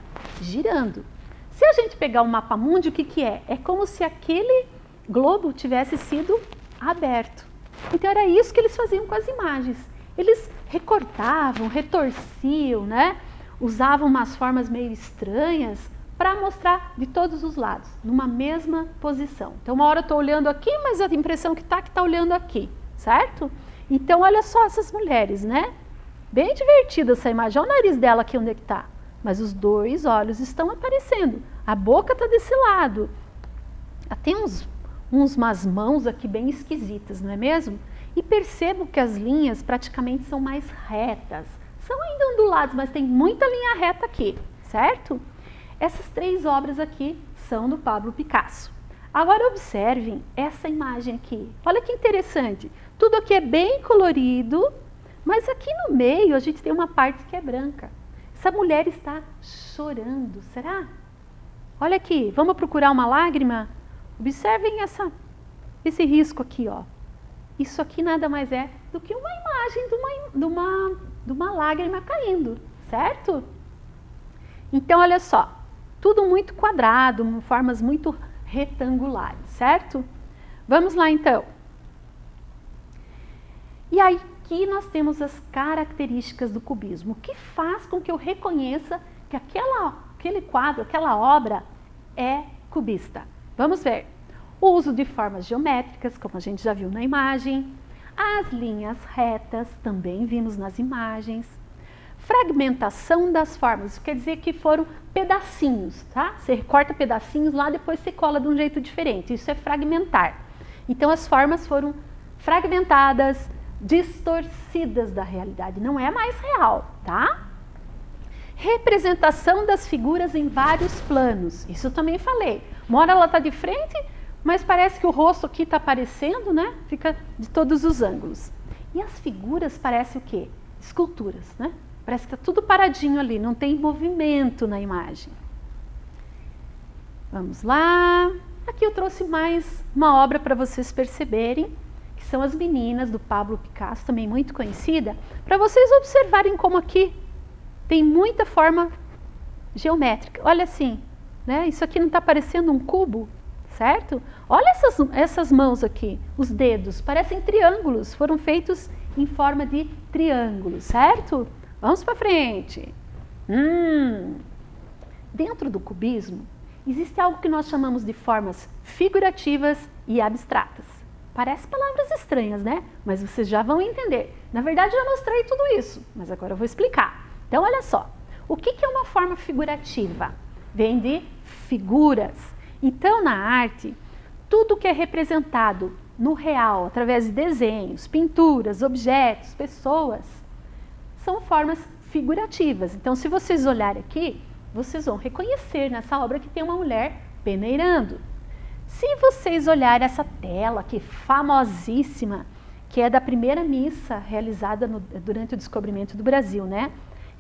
girando. Se a gente pegar um mapa mundi, o que é? É como se aquele globo tivesse sido aberto. Então era isso que eles faziam com as imagens. Eles recortavam, retorciam, né? Usavam umas formas meio estranhas para mostrar de todos os lados, numa mesma posição. Então uma hora eu estou olhando aqui, mas a impressão que está olhando aqui, certo? Então olha só essas mulheres, né? Bem divertida essa imagem. Olha o nariz dela aqui onde é que está. Mas os dois olhos estão aparecendo. A boca está desse lado. Tem umas mãos aqui bem esquisitas, não é mesmo? E percebo que as linhas praticamente são mais retas. São ainda onduladas, mas tem muita linha reta aqui, certo? Essas três obras aqui são do Pablo Picasso. Agora observem essa imagem aqui. Olha que interessante. Tudo aqui é bem colorido, mas aqui no meio a gente tem uma parte que é branca. Essa mulher está chorando, será? Olha aqui, vamos procurar uma lágrima? Observem esse risco aqui, ó. Isso aqui nada mais é do que uma imagem de uma lágrima caindo, certo? Então, olha só, tudo muito quadrado, formas muito retangulares, certo? Vamos lá, então. E aí, aqui nós temos as características do cubismo. O que faz com que eu reconheça que aquele quadro, aquela obra é cubista? Vamos ver. O uso de formas geométricas, como a gente já viu na imagem. As linhas retas, também vimos nas imagens. Fragmentação das formas, isso quer dizer que foram pedacinhos, tá? Você recorta pedacinhos lá, depois você cola de um jeito diferente. Isso é fragmentar. Então, as formas foram fragmentadas, distorcidas da realidade. Não é mais real, tá? Representação das figuras em vários planos. Isso eu também falei. Uma hora ela está de frente, mas parece que o rosto aqui está aparecendo, né? Fica de todos os ângulos. E as figuras parecem o quê? Esculturas, né? Parece que está tudo paradinho ali, não tem movimento na imagem. Vamos lá. Aqui eu trouxe mais uma obra para vocês perceberem, que são as Meninas, do Pablo Picasso, também muito conhecida, para vocês observarem como aqui tem muita forma geométrica. Olha assim, né? Isso aqui não está parecendo um cubo, certo? Olha essas mãos aqui, os dedos, parecem triângulos, foram feitos em forma de triângulo, certo? Vamos para frente. Dentro do cubismo, existe algo que nós chamamos de formas figurativas e abstratas. Parece palavras estranhas, né? Mas vocês já vão entender. Na verdade, eu já mostrei tudo isso, mas agora eu vou explicar. Então, olha só. O que é uma forma figurativa? Vem de figuras. Então, na arte, tudo que é representado no real, através de desenhos, pinturas, objetos, pessoas, são formas figurativas. Então, se vocês olharem aqui, vocês vão reconhecer nessa obra que tem uma mulher peneirando. Se vocês olharem essa tela aqui, famosíssima, que é da primeira missa realizada durante o descobrimento do Brasil, né?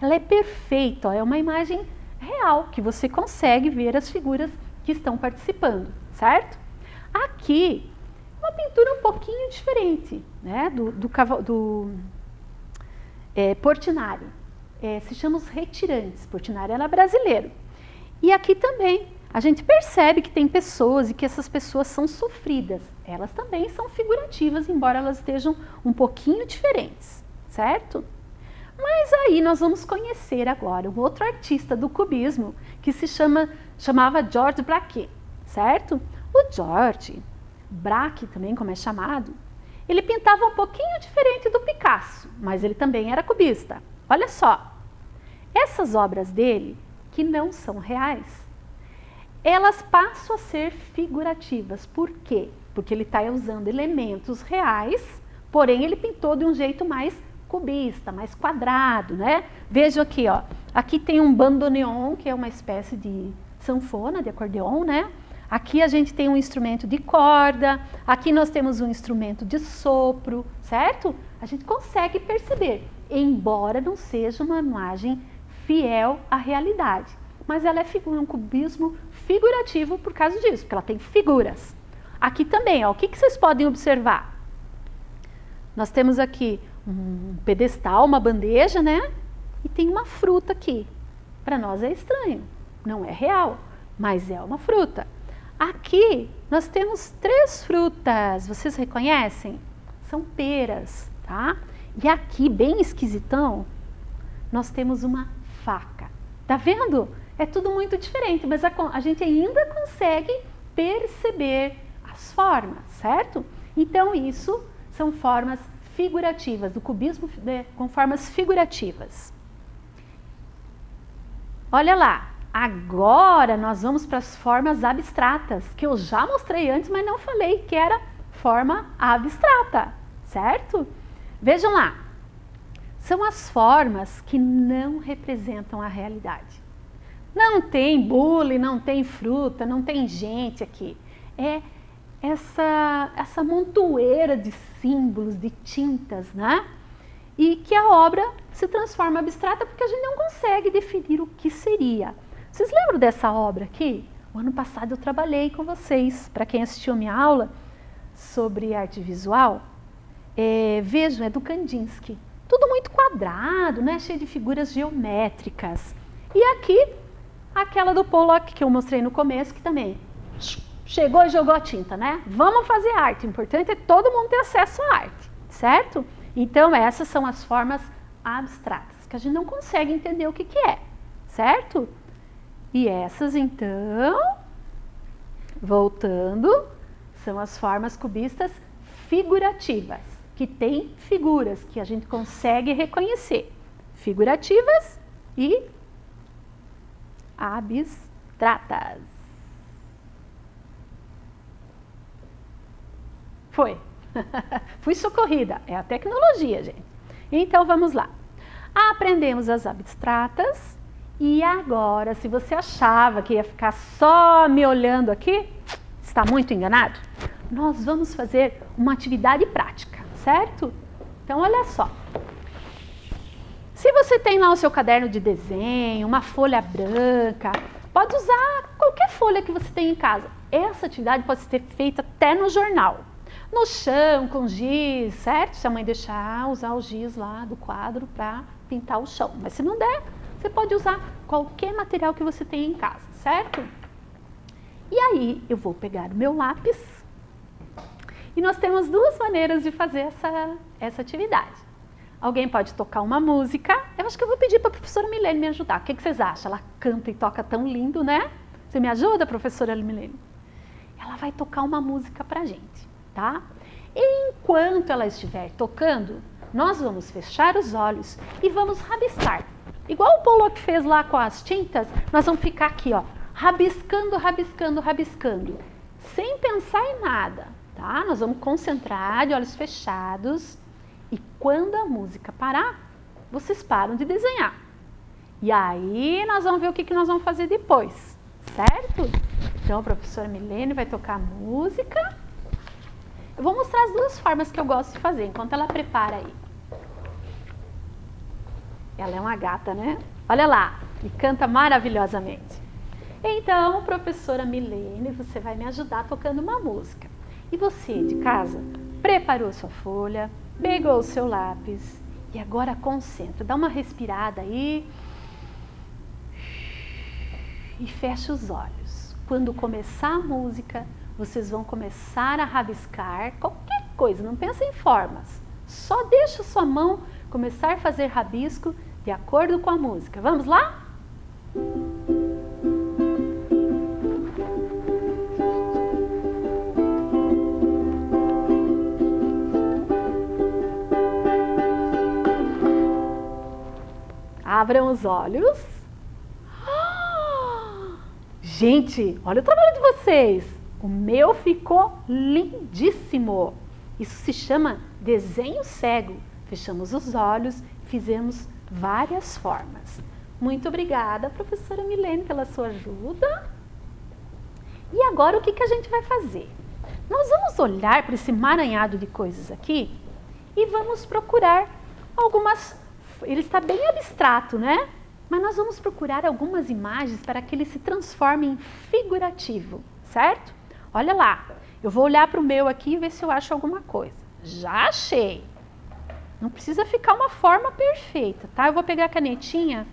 Ela é perfeita, ó, é uma imagem real, que você consegue ver as figuras que estão participando, certo? Aqui, uma pintura um pouquinho diferente, né? do Portinari. Se chama Os Retirantes. Portinari era brasileiro. E aqui também a gente percebe que tem pessoas e que essas pessoas são sofridas. Elas também são figurativas, embora elas estejam um pouquinho diferentes, certo? Mas aí nós vamos conhecer agora um outro artista do cubismo que chamava Georges Braque, certo? O Georges Braque, também como é chamado, ele pintava um pouquinho diferente do Picasso, mas ele também era cubista. Olha só, essas obras dele, que não são reais, elas passam a ser figurativas. Por quê? Porque ele está usando elementos reais, porém ele pintou de um jeito mais cubista, mais quadrado, né? Vejam aqui, ó. Aqui tem um bandoneon, que é uma espécie de sanfona, de acordeon, né? Aqui a gente tem um instrumento de corda, aqui nós temos um instrumento de sopro, certo? A gente consegue perceber, embora não seja uma imagem fiel à realidade. Mas ela é um cubismo figurativo por causa disso, porque ela tem figuras. Aqui também, ó, o que vocês podem observar? Nós temos aqui um pedestal, uma bandeja, né? E tem uma fruta aqui. Para nós é estranho, não é real, mas é uma fruta. Aqui nós temos 3 frutas, vocês reconhecem? São peras, tá? E aqui, bem esquisitão, nós temos uma faca. Tá vendo? É tudo muito diferente, mas a gente ainda consegue perceber as formas, certo? Então, isso são formas figurativas, do cubismo com formas figurativas. Olha lá, agora nós vamos para as formas abstratas, que eu já mostrei antes, mas não falei que era forma abstrata, certo? Vejam lá, são as formas que não representam a realidade. Não tem bule, não tem fruta, não tem gente aqui. É essa montoeira de símbolos, de tintas, né? E que a obra se transforma abstrata porque a gente não consegue definir o que seria. Vocês lembram dessa obra aqui? O ano passado eu trabalhei com vocês, para quem assistiu a minha aula sobre arte visual. vejam, é do Kandinsky. Tudo muito quadrado, né? Cheio de figuras geométricas. E aqui, aquela do Pollock que eu mostrei no começo, que também chegou e jogou a tinta, né? Vamos fazer arte. O importante é todo mundo ter acesso à arte, certo? Então, essas são as formas abstratas, que a gente não consegue entender o que é, certo? E essas, então, voltando, são as formas cubistas figurativas, que têm figuras que a gente consegue reconhecer. Figurativas e abstratas. Foi. Fui socorrida. É a tecnologia, gente. Então, vamos lá. Aprendemos as abstratas. E agora, se você achava que ia ficar só me olhando aqui, está muito enganado. Nós vamos fazer uma atividade prática, certo? Então, olha só. Se você tem lá o seu caderno de desenho, uma folha branca, pode usar qualquer folha que você tem em casa. Essa atividade pode ser feita até no jornal. No chão, com giz, certo? Se a mãe deixar, usar o giz lá do quadro para pintar o chão. Mas se não der, você pode usar qualquer material que você tenha em casa, certo? E aí, eu vou pegar o meu lápis. E nós temos duas maneiras de fazer essa atividade. Alguém pode tocar uma música. Eu acho que eu vou pedir para a professora Milene me ajudar. O que vocês acham? Ela canta e toca tão lindo, né? Você me ajuda, professora Milene? Ela vai tocar uma música para a gente, tá? E enquanto ela estiver tocando, nós vamos fechar os olhos e vamos rabiscar. Igual o Pollock fez lá com as tintas, nós vamos ficar aqui, ó, rabiscando, rabiscando, rabiscando, sem pensar em nada, tá? Nós vamos concentrar de olhos fechados e quando a música parar, vocês param de desenhar. E aí nós vamos ver o que nós vamos fazer depois, certo? Então a professora Milene vai tocar a música. Eu vou mostrar as duas formas que eu gosto de fazer, enquanto ela prepara aí. Ela é uma gata, né? Olha lá, e canta maravilhosamente. Então, professora Milene, você vai me ajudar tocando uma música. E você, de casa, preparou sua folha, pegou o seu lápis e agora concentra. Dá uma respirada aí e fecha os olhos. Quando começar a música, vocês vão começar a rabiscar qualquer coisa, não pensa em formas. Só deixa sua mão começar a fazer rabisco de acordo com a música. Vamos lá? Abram os olhos. Gente, olha o trabalho de vocês. O meu ficou lindíssimo. Isso se chama desenho cego. Fechamos os olhos, fizemos várias formas. Muito obrigada, professora Milene, pela sua ajuda. E agora o que a gente vai fazer? Nós vamos olhar para esse emaranhado de coisas aqui e vamos procurar algumas... Ele está bem abstrato, né? Mas nós vamos procurar algumas imagens para que ele se transforme em figurativo, certo? Olha lá, eu vou olhar para o meu aqui e ver se eu acho alguma coisa. Já achei! Não precisa ficar uma forma perfeita, tá? Eu vou pegar a canetinha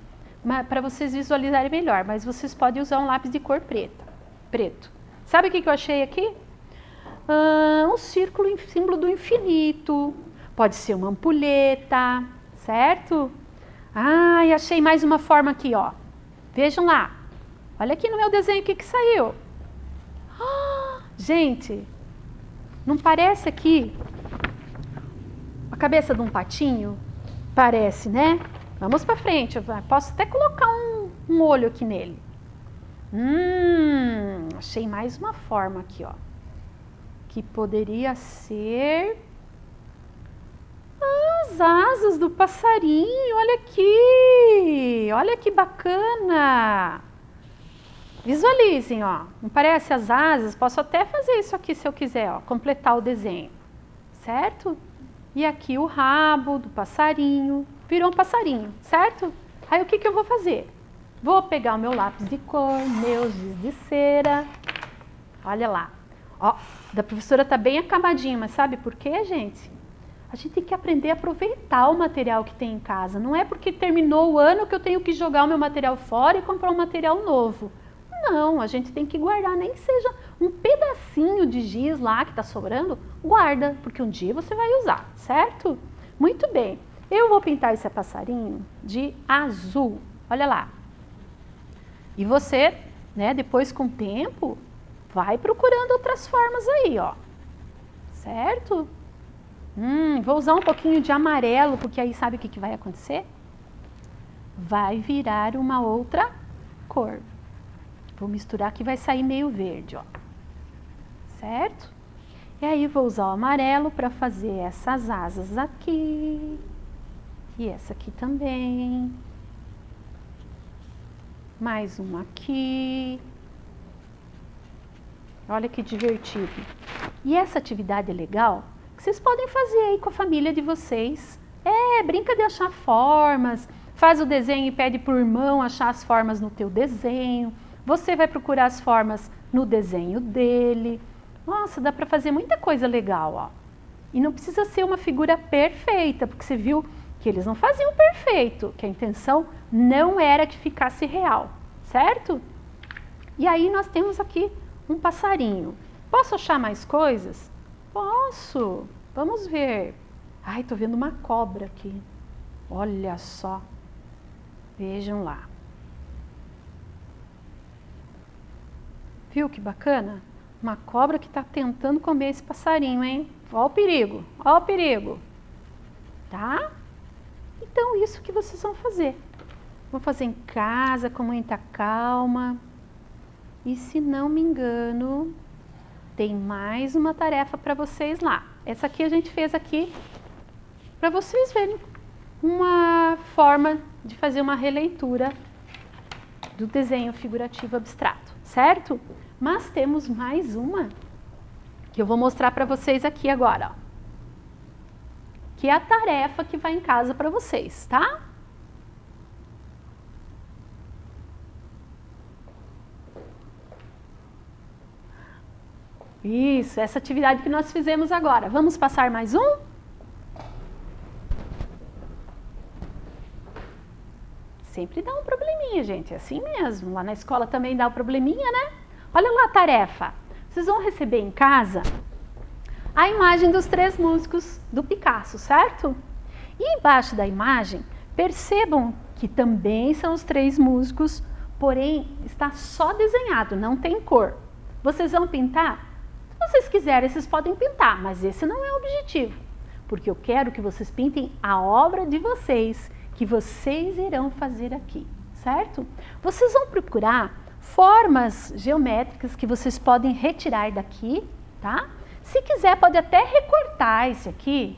para vocês visualizarem melhor, mas vocês podem usar um lápis de cor preto. Sabe o que eu achei aqui? Um círculo em símbolo do infinito. Pode ser uma ampulheta, certo? Ah, e achei mais uma forma aqui, ó. Vejam lá. Olha aqui no meu desenho o que saiu. Gente, não parece aqui a cabeça de um patinho? Parece, né? Vamos para frente. Eu posso até colocar um olho aqui nele. Achei mais uma forma aqui, ó. Que poderia ser as asas do passarinho. Olha aqui. Olha que bacana. Visualizem, ó. Não parece as asas? Posso até fazer isso aqui se eu quiser, ó. Completar o desenho. Certo? E aqui o rabo do passarinho. Virou um passarinho, certo? Aí o que eu vou fazer? Vou pegar o meu lápis de cor, meu giz de cera. Olha lá. Ó, da professora tá bem acabadinho, mas sabe por quê, gente? A gente tem que aprender a aproveitar o material que tem em casa. Não é porque terminou o ano que eu tenho que jogar o meu material fora e comprar um material novo. Não, a gente tem que guardar, nem que seja um pedacinho de giz lá que está sobrando, guarda, porque um dia você vai usar, certo? Muito bem, eu vou pintar esse passarinho de azul, olha lá. E você, né, depois com o tempo, vai procurando outras formas aí, ó, certo? Vou usar um pouquinho de amarelo, porque aí sabe o que vai acontecer? Vai virar uma outra cor. Vou misturar que vai sair meio verde, ó. Certo? E aí vou usar o amarelo para fazer essas asas aqui. E essa aqui também. Mais uma aqui. Olha que divertido. E essa atividade é legal, que vocês podem fazer aí com a família de vocês. Brinca de achar formas. Faz o desenho e pede para o irmão achar as formas no teu desenho. Você vai procurar as formas no desenho dele. Nossa, dá para fazer muita coisa legal, ó. E não precisa ser uma figura perfeita, porque você viu que eles não faziam perfeito, que a intenção não era que ficasse real, certo? E aí nós temos aqui um passarinho. Posso achar mais coisas? Posso. Vamos ver. Ai, tô vendo uma cobra aqui. Olha só. Vejam lá. Viu que bacana? Uma cobra que está tentando comer esse passarinho, hein? Ó o perigo, ó o perigo. Tá? Então, isso que vocês vão fazer. Vão fazer em casa, com muita calma. E se não me engano, tem mais uma tarefa para vocês lá. Essa aqui a gente fez aqui para vocês verem uma forma de fazer uma releitura do desenho figurativo abstrato, certo? Mas temos mais uma que eu vou mostrar para vocês aqui agora, ó. Que é a tarefa que vai em casa para vocês, tá? Isso, essa atividade que nós fizemos agora. Vamos passar mais um? Sempre dá um probleminha, gente, é assim mesmo. Lá na escola também dá um probleminha, né? Olha lá a tarefa. Vocês vão receber em casa a imagem dos 3 músicos do Picasso, certo? E embaixo da imagem, percebam que também são os 3 músicos, porém está só desenhado, não tem cor. Vocês vão pintar? Se vocês quiserem, vocês podem pintar, mas esse não é o objetivo. Porque eu quero que vocês pintem a obra de vocês, que vocês irão fazer aqui, certo? Vocês vão procurar formas geométricas que vocês podem retirar daqui, tá? Se quiser, pode até recortar esse aqui.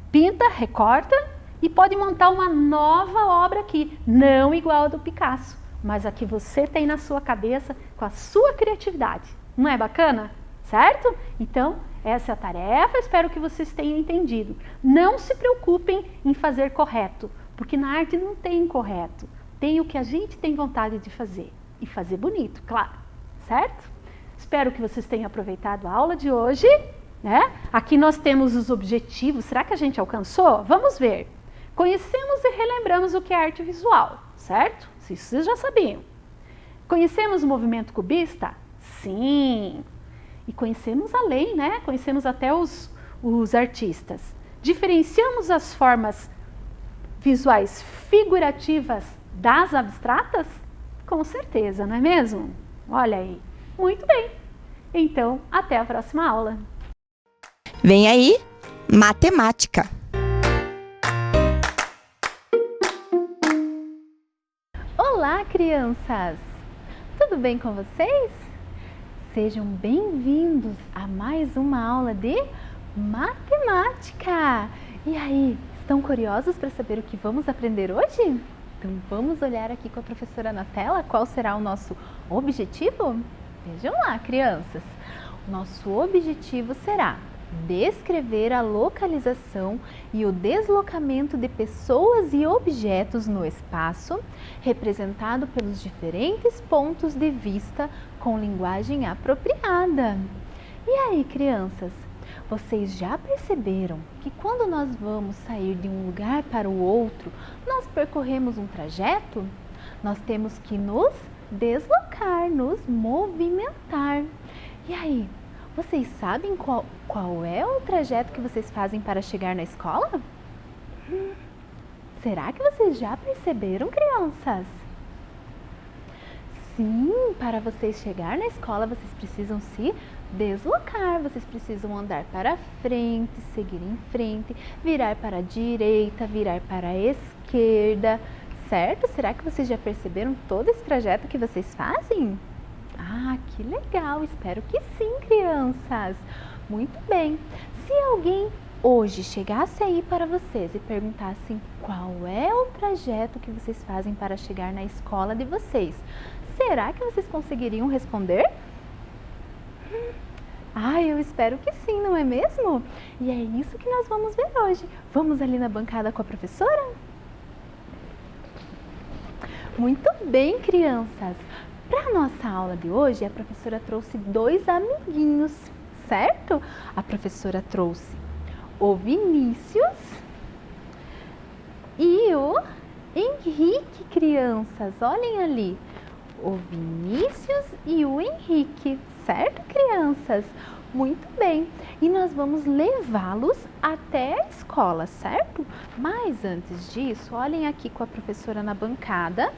Pinta, recorta e pode montar uma nova obra aqui, não igual a do Picasso, mas a que você tem na sua cabeça com a sua criatividade. Não é bacana? Certo? Então, essa é a tarefa, espero que vocês tenham entendido. Não se preocupem em fazer correto, porque na arte não tem correto. Tem o que a gente tem vontade de fazer. E fazer bonito, claro. Certo? Espero que vocês tenham aproveitado a aula de hoje, né? Aqui nós temos os objetivos. Será que a gente alcançou? Vamos ver. Conhecemos e relembramos o que é arte visual, certo? Isso vocês já sabiam. Conhecemos o movimento cubista? Sim. E conhecemos além, né? Conhecemos até os artistas. Diferenciamos as formas visuais figurativas das abstratas? Com certeza, não é mesmo? Olha aí. Muito bem. Então, até a próxima aula. Vem aí, matemática. Olá, crianças! Tudo bem com vocês? Sejam bem-vindos a mais uma aula de matemática! E aí, estão curiosos para saber o que vamos aprender hoje? Então vamos olhar aqui com a professora na tela qual será o nosso objetivo? Vejam lá, crianças! O nosso objetivo será descrever a localização e o deslocamento de pessoas e objetos no espaço, representado pelos diferentes pontos de vista com linguagem apropriada. E aí, crianças, Vocês já perceberam que quando nós vamos sair de um lugar para o outro, nós percorremos um trajeto? Nós temos que nos deslocar, nos movimentar. E aí, vocês sabem qual é o trajeto que vocês fazem para chegar na escola? Será que vocês já perceberam, crianças? Sim, para vocês chegar na escola, vocês precisam se deslocar, vocês precisam andar para frente, seguir em frente, virar para a direita, virar para a esquerda, certo? Será que vocês já perceberam todo esse trajeto que vocês fazem? Ah, que legal! Espero que sim, crianças! Muito bem! Se alguém hoje chegasse aí para vocês e perguntasse qual é o trajeto que vocês fazem para chegar na escola de vocês, será que vocês conseguiriam responder? Ah, eu espero que sim, não é mesmo? E é isso que nós vamos ver hoje. Vamos ali na bancada com a professora? Muito bem, crianças! Para a nossa aula de hoje, a professora trouxe 2 amiguinhos, certo? A professora trouxe o Vinícius e o Henrique, crianças. Olhem ali, o Vinícius e o Henrique, certo, crianças? Muito bem, e nós vamos levá-los até a escola, certo? Mas antes disso, olhem aqui com a professora na bancada,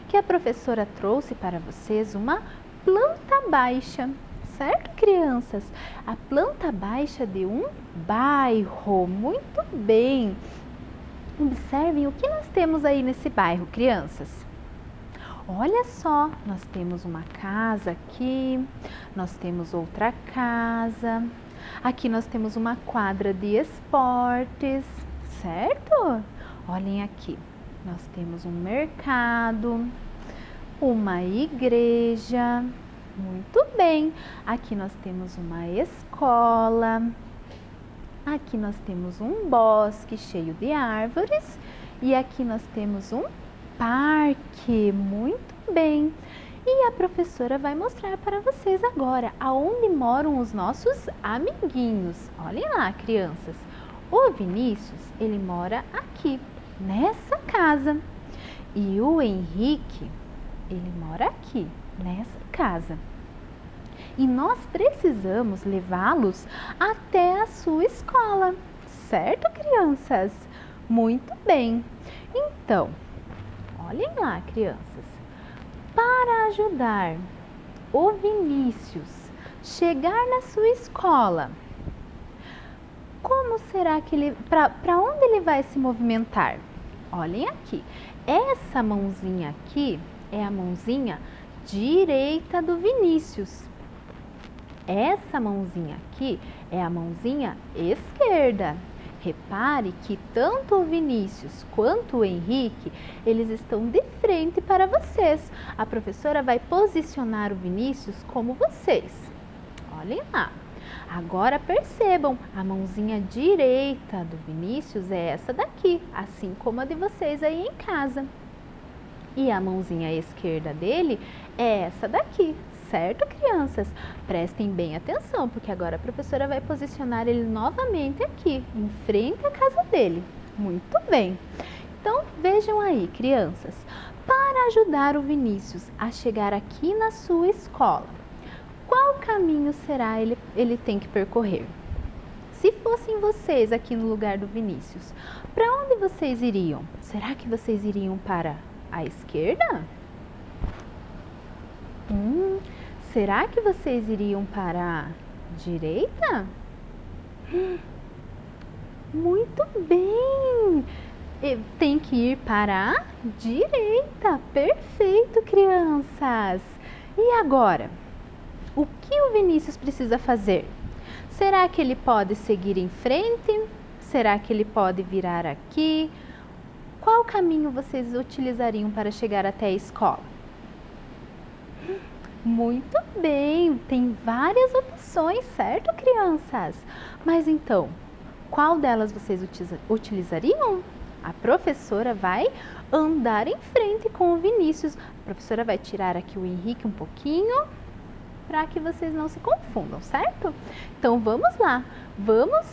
que a professora trouxe para vocês uma planta baixa, certo, crianças? A planta baixa de um bairro. Muito bem. Observem o que nós temos aí nesse bairro, crianças. Olha só, nós temos uma casa aqui, nós temos outra casa, aqui nós temos uma quadra de esportes, certo? Olhem aqui. Nós temos um mercado, uma igreja, muito bem. Aqui nós temos uma escola, aqui nós temos um bosque cheio de árvores e aqui nós temos um parque, muito bem. E a professora vai mostrar para vocês agora aonde moram os nossos amiguinhos. Olhem lá, crianças. O Vinícius, ele mora aqui, nessa casa. E o Henrique, ele mora aqui, nessa casa. E nós precisamos levá-los até a sua escola, certo, crianças? Muito bem. Então, olhem lá, crianças. Para ajudar o Vinícius chegar na sua escola, como será que ele, para onde ele vai se movimentar? Olhem aqui, essa mãozinha aqui é a mãozinha direita do Vinícius. Essa mãozinha aqui é a mãozinha esquerda. Repare que tanto o Vinícius quanto o Henrique, eles estão de frente para vocês. A professora vai posicionar o Vinícius como vocês. Olhem lá. Agora percebam, a mãozinha direita do Vinícius é essa daqui, assim como a de vocês aí em casa. E a mãozinha esquerda dele é essa daqui, certo, crianças? Prestem bem atenção, porque agora a professora vai posicionar ele novamente aqui, em frente à casa dele. Muito bem. Então, vejam aí, crianças, para ajudar o Vinícius a chegar aqui na sua escola, qual caminho será ele tem que percorrer? Se fossem vocês aqui no lugar do Vinícius, para onde vocês iriam? Será que vocês iriam para a esquerda? Será que vocês iriam para a direita? Muito bem! Tem que ir para a direita. Perfeito, crianças! E agora? O que o Vinícius precisa fazer? Será que ele pode seguir em frente? Será que ele pode virar aqui? Qual caminho vocês utilizariam para chegar até a escola? Muito bem, tem várias opções, certo, crianças? Mas então, qual delas vocês utilizariam? A professora vai andar em frente com o Vinícius. A professora vai tirar aqui o Henrique um pouquinho. para que vocês não se confundam, certo? Então vamos lá, vamos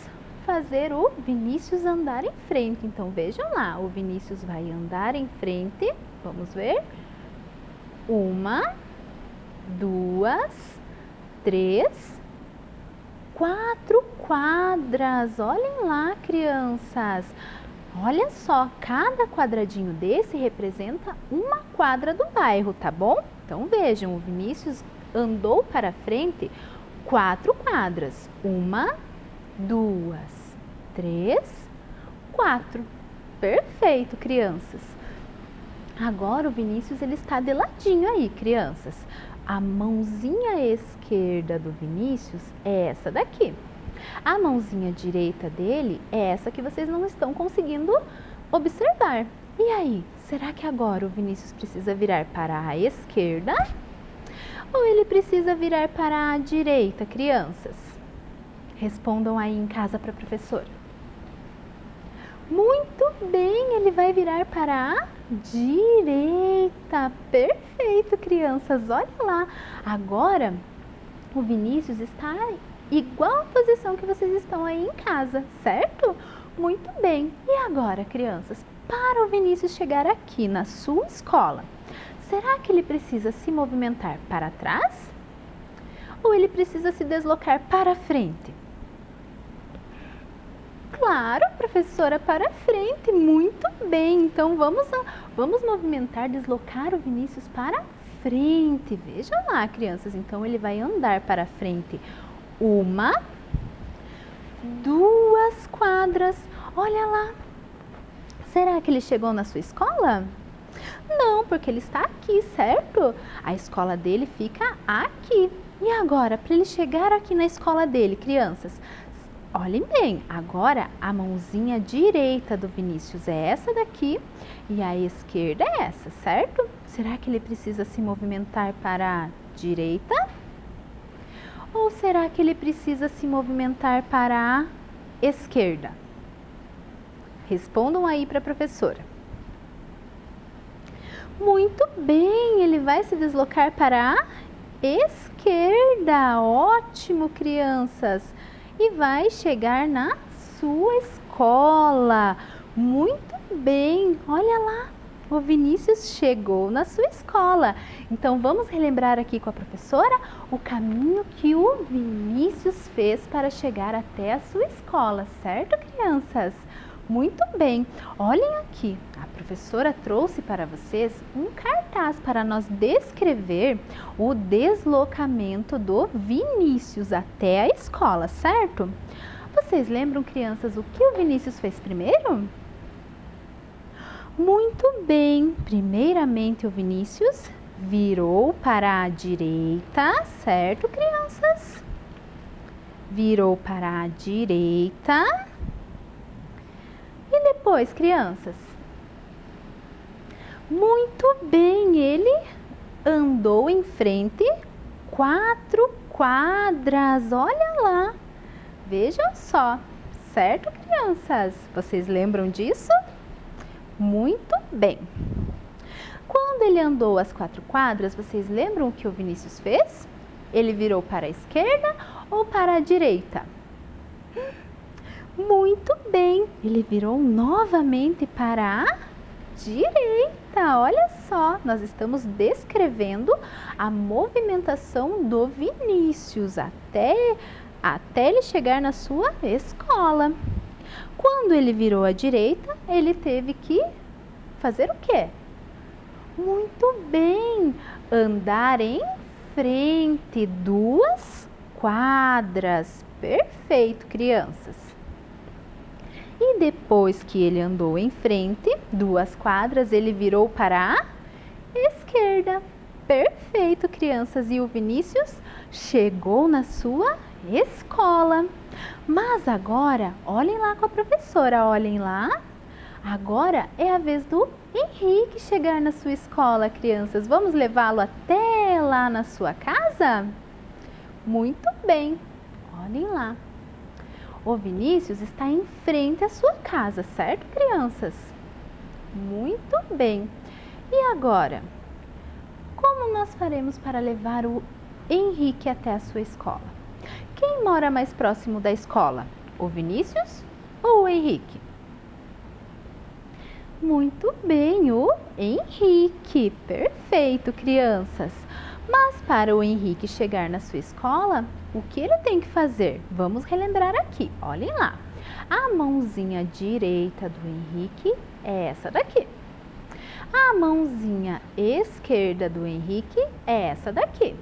fazer o Vinícius andar em frente. Então vejam lá, o Vinícius vai andar em frente, vamos ver, 1, 2, 3, 4 quadras. Olhem lá, crianças. Olha só, cada quadradinho desse representa uma quadra do bairro, tá bom? Então vejam, o Vinícius andou para frente 4 quadras. 1, 2, 3, 4. Perfeito, crianças. Agora o Vinícius ele está de ladinho aí, crianças. A mãozinha esquerda do Vinícius é essa daqui. A mãozinha direita dele é essa que vocês não estão conseguindo observar. E aí, será que agora o Vinícius precisa virar para a esquerda ou ele precisa virar para a direita, crianças? Respondam aí em casa para a professora. Muito bem, ele vai virar para a direita. Perfeito, crianças. Olha lá. Agora, o Vinícius está igual à posição que vocês estão aí em casa, certo? Muito bem. E agora, crianças, para o Vinícius chegar aqui na sua escola, será que ele precisa se movimentar para trás? Ou ele precisa se deslocar para frente? Claro, professora, para frente. Muito bem. Então, vamos movimentar, deslocar o Vinícius para frente. Vejam lá, crianças. Então, ele vai andar para frente 1, 2 quadras. Olha lá. Será que ele chegou na sua escola? Não, porque ele está aqui, certo? A escola dele fica aqui. E agora, para ele chegar aqui na escola dele, crianças, olhem bem, agora a mãozinha direita do Vinícius é essa daqui e a esquerda é essa, certo? Será que ele precisa se movimentar para a direita? Ou será que ele precisa se movimentar para a esquerda? Respondam aí para a professora. Muito bem, ele vai se deslocar para a esquerda. Ótimo, crianças. E vai chegar na sua escola. Muito bem, olha lá, o Vinícius chegou na sua escola. Então vamos relembrar aqui com a professora o caminho que o Vinícius fez para chegar até a sua escola, certo, crianças? Muito bem, olhem aqui, a professora trouxe para vocês um cartaz para nós descrever o deslocamento do Vinícius até a escola, certo? Vocês lembram, crianças, o que o Vinícius fez primeiro? Muito bem, primeiramente o Vinícius virou para a direita, certo, crianças? Virou para a direita. E depois, crianças? Muito bem, ele andou em frente 4 quadras. Olha lá, vejam só, certo, crianças? Vocês lembram disso? Muito bem. Quando ele andou as 4 quadras, vocês lembram o que o Vinícius fez? Ele virou para a esquerda ou para a direita? Muito bem, ele virou novamente para a direita. Olha só, nós estamos descrevendo a movimentação do Vinícius até ele chegar na sua escola. Quando ele virou à direita, ele teve que fazer o quê? Muito bem, andar em frente 2 quadras. Perfeito, crianças. E depois que ele andou em frente 2 quadras, ele virou para a esquerda. Perfeito, crianças. E o Vinícius chegou na sua escola. Mas agora, olhem lá com a professora, olhem lá. Agora é a vez do Henrique chegar na sua escola, crianças. Vamos levá-lo até lá na sua casa? Muito bem, olhem lá. O Vinícius está em frente à sua casa, certo, crianças? Muito bem. E agora, como nós faremos para levar o Henrique até a sua escola? Quem mora mais próximo da escola? O Vinícius ou o Henrique? Muito bem, o Henrique. Perfeito, crianças. Mas para o Henrique chegar na sua escola, o que ele tem que fazer? Vamos relembrar aqui, olhem lá. A mãozinha direita do Henrique é essa daqui. A mãozinha esquerda do Henrique é essa daqui.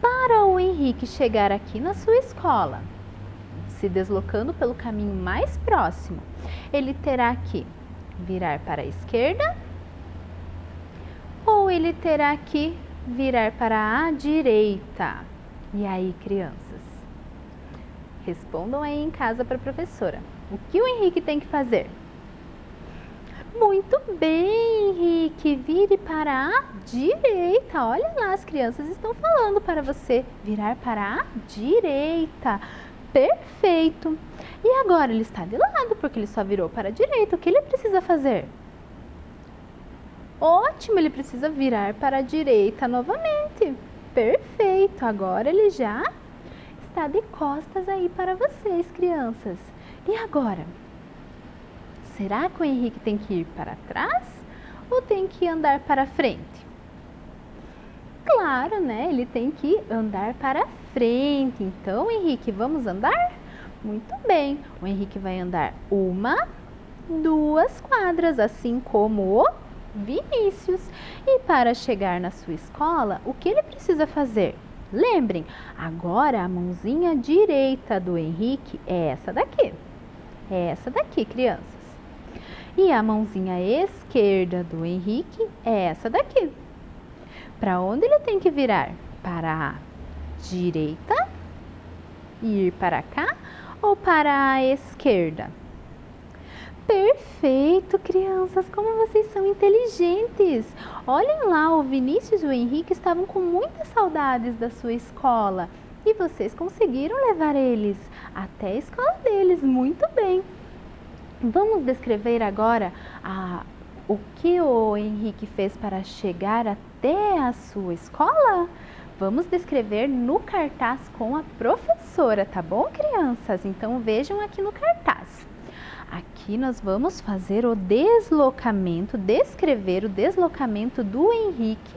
Para o Henrique chegar aqui na sua escola, se deslocando pelo caminho mais próximo, ele terá que virar para a esquerda ou ele terá que virar para a direita? E aí, crianças? Respondam aí em casa para a professora. O que o Henrique tem que fazer? Muito bem, Henrique. Vire para a direita. Olha lá, as crianças estão falando para você virar para a direita. Perfeito. E agora ele está de lado, porque ele só virou para a direita. O que ele precisa fazer? Ótimo, ele precisa virar para a direita novamente. Perfeito. Agora ele já está de costas aí para vocês, crianças. E agora? Será que o Henrique tem que ir para trás ou tem que andar para frente? Claro, né? Ele tem que andar para frente. Então, Henrique, vamos andar? Muito bem. O Henrique vai andar 1, 2 quadras, assim como o Vinícius. E para chegar na sua escola, o que ele precisa fazer? Lembrem, agora a mãozinha direita do Henrique é essa daqui. É essa daqui, crianças. E a mãozinha esquerda do Henrique é essa daqui. Para onde ele tem que virar? Para a direita, ir para cá ou para a esquerda? Perfeito, crianças, como vocês são inteligentes. Olhem lá, o Vinícius e o Henrique estavam com muitas saudades da sua escola e vocês conseguiram levar eles até a escola deles. Muito bem. Vamos descrever agora o que o Henrique fez para chegar até a sua escola? Vamos descrever no cartaz com a professora, tá bom, crianças? Então vejam aqui no cartaz. Aqui nós vamos fazer o deslocamento, descrever o deslocamento do Henrique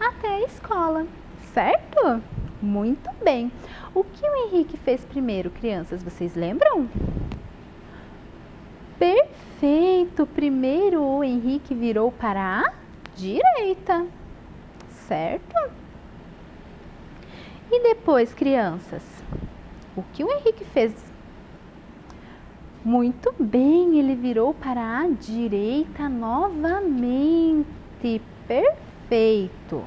até a escola, certo? Muito bem. O que o Henrique fez primeiro, crianças? Vocês lembram? Perfeito! Primeiro o Henrique virou para a direita, certo? E depois, crianças, o que o Henrique fez? Muito bem, ele virou para a direita novamente. Perfeito!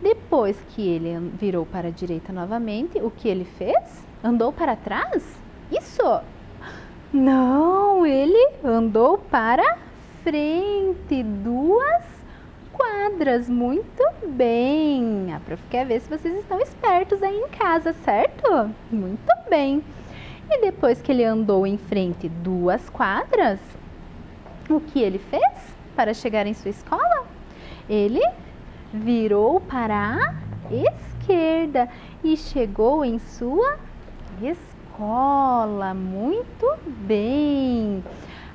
Depois que ele virou para a direita novamente, o que ele fez? Andou para trás? Isso! Não, ele andou para frente, 2 quadras. Muito bem. A prof quer ver se vocês estão espertos aí em casa, certo? Muito bem. E depois que ele andou em frente 2 quadras, o que ele fez para chegar em sua escola? Ele virou para a esquerda e chegou em sua escola. Muito bem.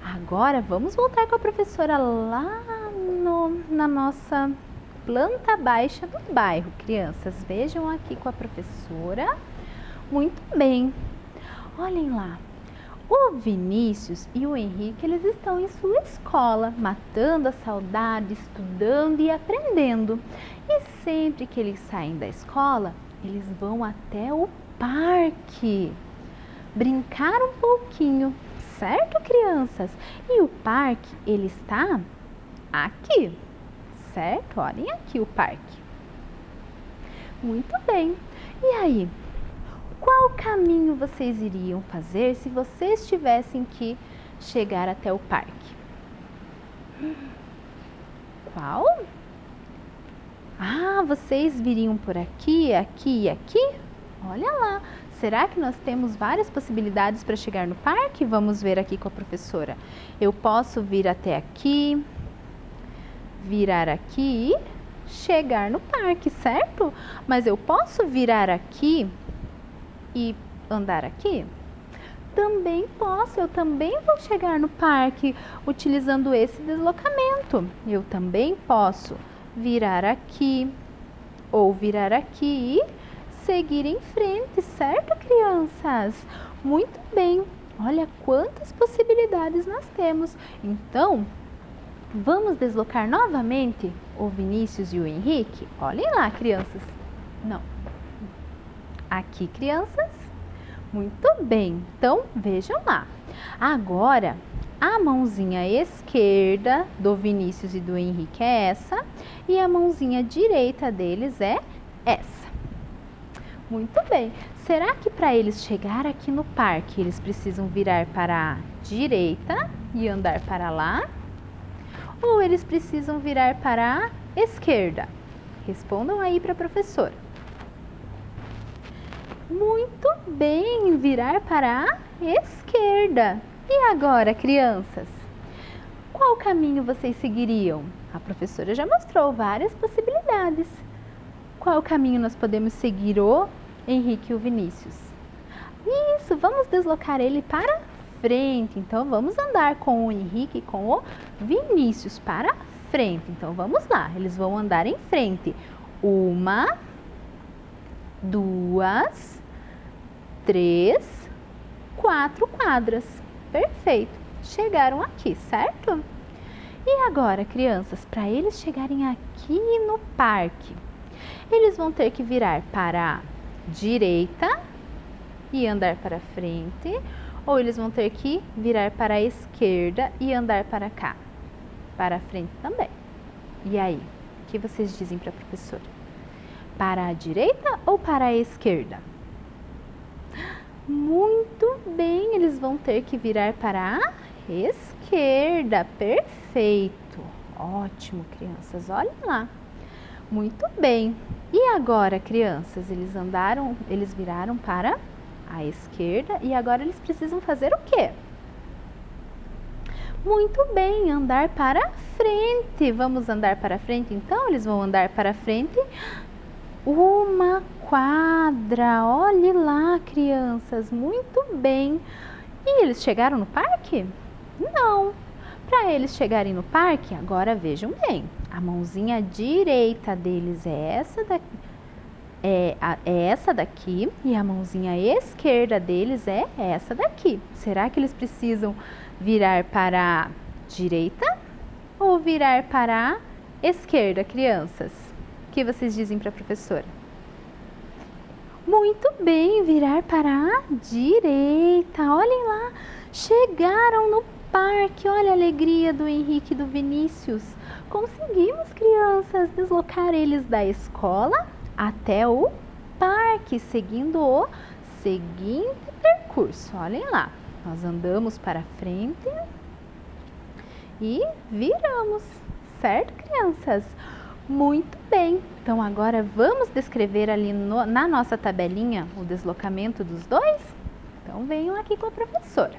Agora vamos voltar com a professora lá na nossa planta baixa do bairro. Crianças, vejam aqui com a professora. Muito bem. Olhem lá. O Vinícius e o Henrique, eles estão em sua escola, matando a saudade, estudando e aprendendo. E sempre que eles saem da escola, eles vão até o parque brincar um pouquinho, certo, crianças? E o parque, ele está aqui, certo? Olhem aqui o parque. Muito bem. E aí, qual caminho vocês iriam fazer se vocês tivessem que chegar até o parque? Qual? Ah, vocês viriam por aqui, aqui e aqui? Olha lá. Será que nós temos várias possibilidades para chegar no parque? Vamos ver aqui com a professora. Eu posso vir até aqui, virar aqui e chegar no parque, certo? Mas eu posso virar aqui e andar aqui? Também posso, eu também vou chegar no parque utilizando esse deslocamento. Eu também posso virar aqui ou virar aqui e seguir em frente, certo, crianças? Muito bem, olha quantas possibilidades nós temos. Então, vamos deslocar novamente o Vinícius e o Henrique? Olhem lá, crianças. Não. Aqui, crianças. Muito bem, então vejam lá. Agora, a mãozinha esquerda do Vinícius e do Henrique é essa e a mãozinha direita deles é essa. Muito bem, será que para eles chegar aqui no parque eles precisam virar para a direita e andar para lá? Ou eles precisam virar para a esquerda? Respondam aí para a professora. Muito bem, virar para a esquerda. E agora, crianças? Qual caminho vocês seguiriam? A professora já mostrou várias possibilidades. Qual caminho nós podemos seguir o Henrique e o Vinícius? Isso, vamos deslocar ele para frente. Então, vamos andar com o Henrique e com o Vinícius para frente. Então, vamos lá, eles vão andar em frente. 1, 2, 3, 4 quadras. Perfeito. Chegaram aqui, certo? E agora, crianças, para eles chegarem aqui no parque, eles vão ter que virar para a direita e andar para frente, ou eles vão ter que virar para a esquerda e andar para cá, para frente também. E aí, o que vocês dizem para a professora? Para a direita ou para a esquerda? Muito bem, eles vão ter que virar para a esquerda. Perfeito. Ótimo, crianças. Olhem lá. Muito bem. E agora, crianças, eles viraram para a esquerda e agora eles precisam fazer o quê? Muito bem, andar para frente. Vamos andar para frente, então? Eles vão andar para frente 1 quadra. Olhe lá, crianças, muito bem. E eles chegaram no parque? Não. Para eles chegarem no parque, agora vejam bem. A mãozinha direita deles é essa daqui e a mãozinha esquerda deles é essa daqui. Será que eles precisam virar para a direita ou virar para a esquerda, crianças? O que vocês dizem para a professora? Muito bem, virar para a direita. Olhem lá, chegaram no parque. Olha a alegria do Henrique e do Vinícius. Conseguimos, crianças, deslocar eles da escola até o parque, seguindo o seguinte percurso. Olhem lá, nós andamos para frente e viramos, certo, crianças? Muito bem, então agora vamos descrever ali na nossa tabelinha o deslocamento dos dois? Então venham aqui com a professora.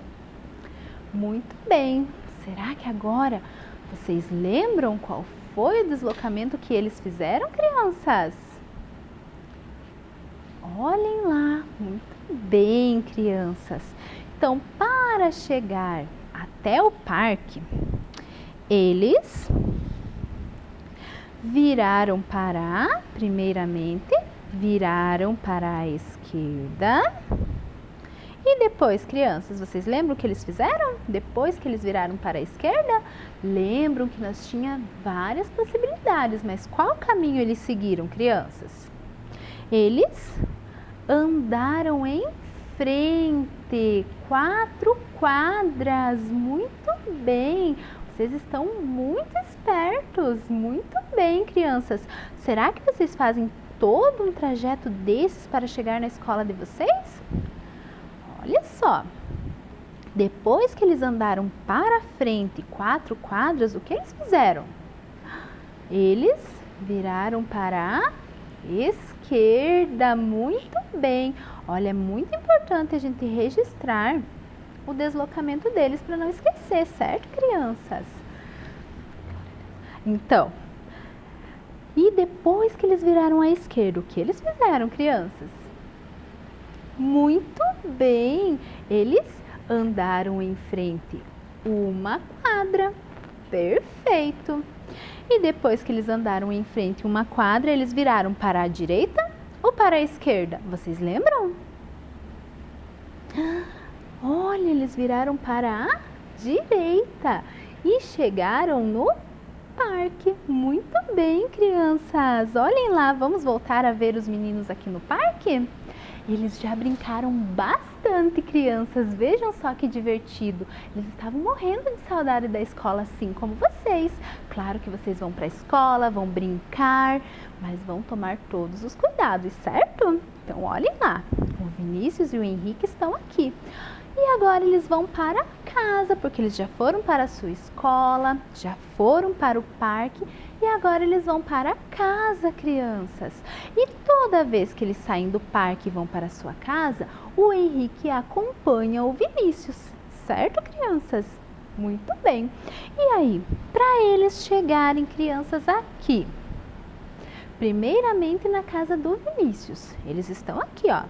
Muito bem, será que agora vocês lembram qual foi o deslocamento que eles fizeram, crianças? Olhem lá, muito bem, crianças. Então, para chegar até o parque, eles primeiramente, viraram para a esquerda. E depois, crianças, vocês lembram o que eles fizeram? Depois que eles viraram para a esquerda? Lembram que nós tínhamos várias possibilidades, mas qual caminho eles seguiram, crianças? Eles andaram em frente, 4 quadras. Muito bem, vocês estão muito espertos. Muito bem, crianças. Será que vocês fazem todo um trajeto desses para chegar na escola de vocês? Olha só, depois que eles andaram para frente 4 quadras, o que eles fizeram? Eles viraram para a esquerda. Muito bem. Olha, é muito importante a gente registrar o deslocamento deles para não esquecer, certo, crianças? Então, E depois que eles viraram à esquerda, o que eles fizeram, crianças? Muito bem, eles andaram em frente uma quadra. Perfeito. E depois que eles andaram em frente uma quadra, eles viraram para a direita ou para a esquerda? Vocês lembram? Olha, eles viraram para a direita e chegaram no parque. Muito bem, crianças. Olhem lá, vamos voltar a ver os meninos aqui no parque? Eles já brincaram bastante, crianças. Vejam só que divertido. Eles estavam morrendo de saudade da escola, assim como vocês. Claro que vocês vão para a escola, vão brincar, mas vão tomar todos os cuidados, certo? Então, olhem lá. O Vinícius e o Henrique estão aqui. E agora eles vão para casa, porque eles já foram para a sua escola, já foram para o parque e agora eles vão para casa, crianças. E toda vez que eles saem do parque e vão para a sua casa, o Henrique acompanha o Vinícius, certo, crianças? Muito bem. E aí, para eles chegarem, crianças, aqui, primeiramente na casa do Vinícius, eles estão aqui, ó,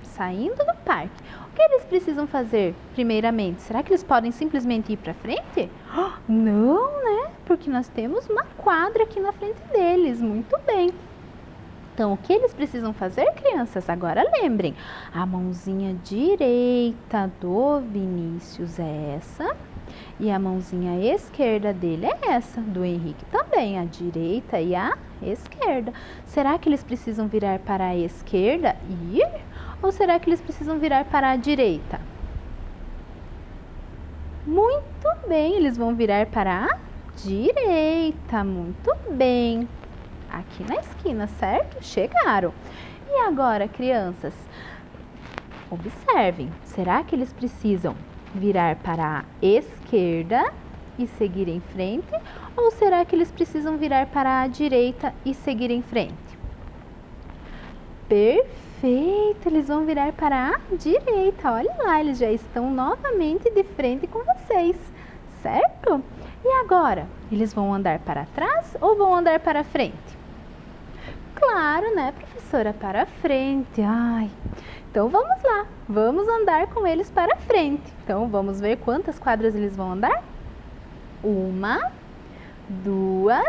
saindo do parque. O que eles precisam fazer primeiramente? Será que eles podem simplesmente ir para frente? Não, né? Porque nós temos uma quadra aqui na frente deles. Muito bem. Então, o que eles precisam fazer, crianças? Agora lembrem, a mãozinha direita do Vinícius é essa e a mãozinha esquerda dele é essa, do Henrique também, a direita e a esquerda. Será que eles precisam virar para a esquerda e ir? Ou será que eles precisam virar para a direita? Muito bem, eles vão virar para a direita. Muito bem. Aqui na esquina, certo? Chegaram. E agora, crianças, observem. Será que eles precisam virar para a esquerda e seguir em frente? Ou será que eles precisam virar para a direita e seguir em frente? Perfeito, eles vão virar para a direita. Olha lá, eles já estão novamente de frente com vocês, certo? E agora, eles vão andar para trás ou vão andar para frente? Claro, né, professora? Para frente. Ai, então vamos lá, vamos andar com eles para frente. Então vamos ver quantas quadras eles vão andar? 1, 2,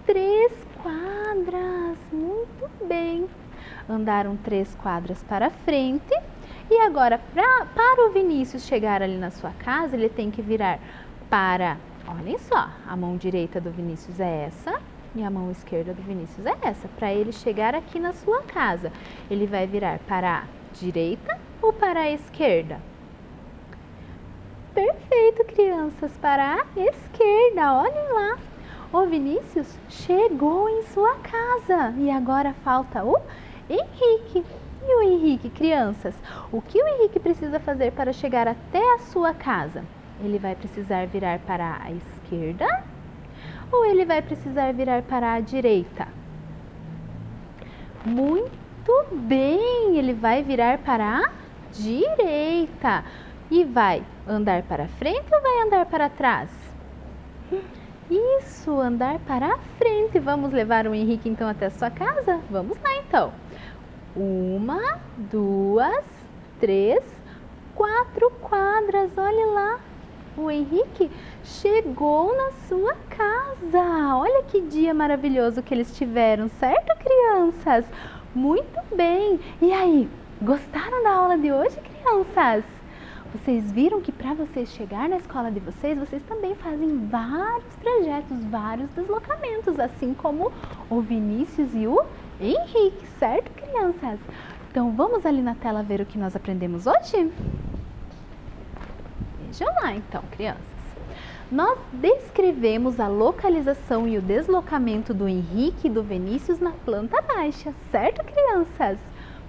3 quadras. Muito bem. Andaram 3 quadras para frente. E agora, para o Vinícius chegar ali na sua casa, ele tem que virar para... Olhem só, a mão direita do Vinícius é essa e a mão esquerda do Vinícius é essa. Para ele chegar aqui na sua casa, ele vai virar para a direita ou para a esquerda? Perfeito, crianças, para a esquerda. Olhem lá, o Vinícius chegou em sua casa e agora falta o Henrique. E o Henrique, crianças, o que o Henrique precisa fazer para chegar até a sua casa? Ele vai precisar virar para a esquerda ou ele vai precisar virar para a direita? Muito bem, ele vai virar para a direita. E vai andar para frente ou vai andar para trás? Isso, andar para a frente. Vamos levar o Henrique então até a sua casa? Vamos lá então. 1, 2, 3, 4 quadras. Olha lá, o Henrique chegou na sua casa. Olha que dia maravilhoso que eles tiveram, certo, crianças? Muito bem. E aí, gostaram da aula de hoje, crianças? Vocês viram que para vocês chegar na escola de vocês, vocês também fazem vários trajetos, vários deslocamentos, assim como o Vinícius e o Henrique, certo, crianças? Então, vamos ali na tela ver o que nós aprendemos hoje? Vejam lá, então, crianças. Nós descrevemos a localização e o deslocamento do Henrique e do Vinícius na planta baixa, certo, crianças?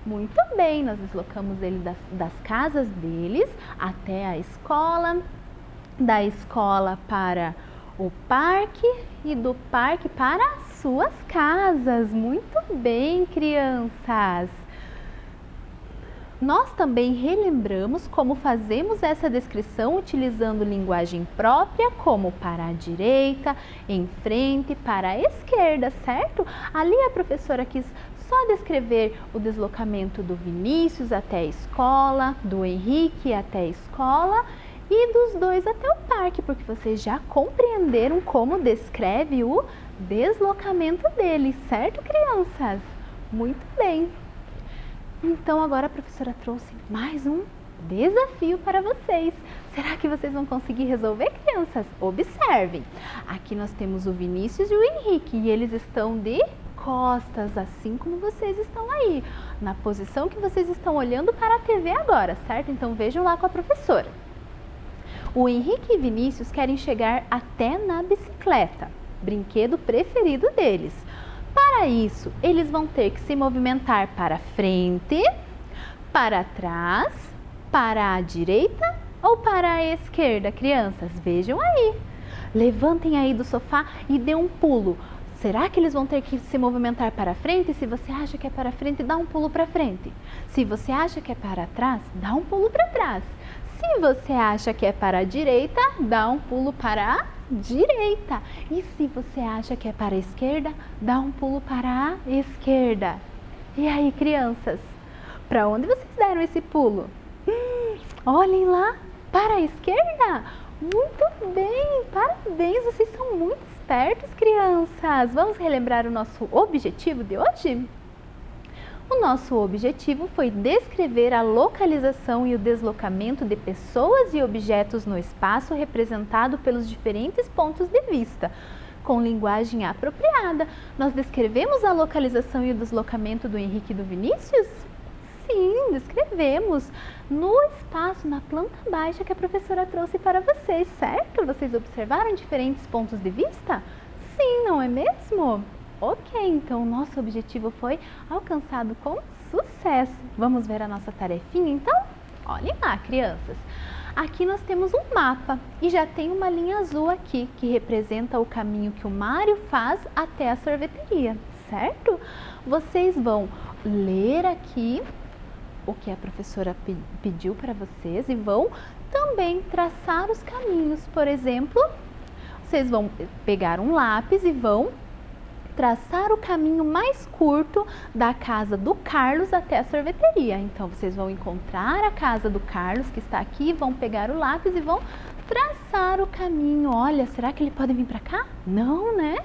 Muito bem, nós deslocamos ele das casas deles até a escola, da escola para o parque e do parque para as suas casas. Muito bem, crianças. Nós também relembramos como fazemos essa descrição utilizando linguagem própria, como para a direita, em frente, para a esquerda, certo? Ali a professora quis só descrever o deslocamento do Vinícius até a escola, do Henrique até a escola e dos dois até o parque, porque vocês já compreenderam como descreve o deslocamento deles, certo, crianças? Muito bem! Então agora a professora trouxe mais um desafio para vocês. Será que vocês vão conseguir resolver, crianças? Observem! Aqui nós temos o Vinícius e o Henrique e eles estão de costas, assim como vocês estão aí, na posição que vocês estão olhando para a TV agora, certo? Então vejam lá com a professora. O Henrique e Vinícius querem chegar até na bicicleta, brinquedo preferido deles. Para isso, eles vão ter que se movimentar para frente, para trás, para a direita ou para a esquerda, crianças? Vejam aí. Levantem aí do sofá e dê um pulo. Será que eles vão ter que se movimentar para frente? Se você acha que é para frente, dá um pulo para frente. Se você acha que é para trás, dá um pulo para trás. Se você acha que é para a direita, dá um pulo para a direita. E se você acha que é para a esquerda, dá um pulo para a esquerda. E aí, crianças, para onde vocês deram esse pulo? Olhem lá, para a esquerda. Muito bem, parabéns, vocês são muito espertos, crianças. Vamos relembrar o nosso objetivo de hoje? O nosso objetivo foi descrever a localização e o deslocamento de pessoas e objetos no espaço representado pelos diferentes pontos de vista. Com linguagem apropriada, nós descrevemos a localização e o deslocamento do Henrique e do Vinícius? Sim, descrevemos no espaço, na planta baixa que a professora trouxe para vocês, certo? Vocês observaram diferentes pontos de vista? Sim, não é mesmo? Ok, então o nosso objetivo foi alcançado com sucesso. Vamos ver a nossa tarefinha então? Olhem lá, crianças. Aqui nós temos um mapa e já tem uma linha azul aqui que representa o caminho que o Mário faz até a sorveteria, certo? Vocês vão ler aqui o que a professora pediu para vocês e vão também traçar os caminhos. Por exemplo, vocês vão pegar um lápis e vão traçar o caminho mais curto da casa do Carlos até a sorveteria. Então, vocês vão encontrar a casa do Carlos que está aqui, vão pegar o lápis e vão traçar o caminho. Olha, será que ele pode vir para cá? Não, né?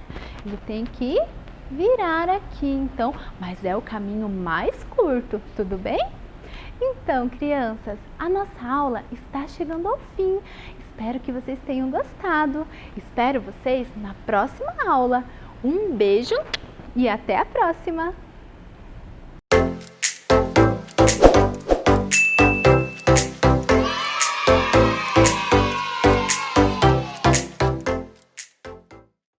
Ele tem que virar aqui, então, mas é o caminho mais curto, tudo bem? Então, crianças, a nossa aula está chegando ao fim. Espero que vocês tenham gostado. Espero vocês na próxima aula. Um beijo e até a próxima!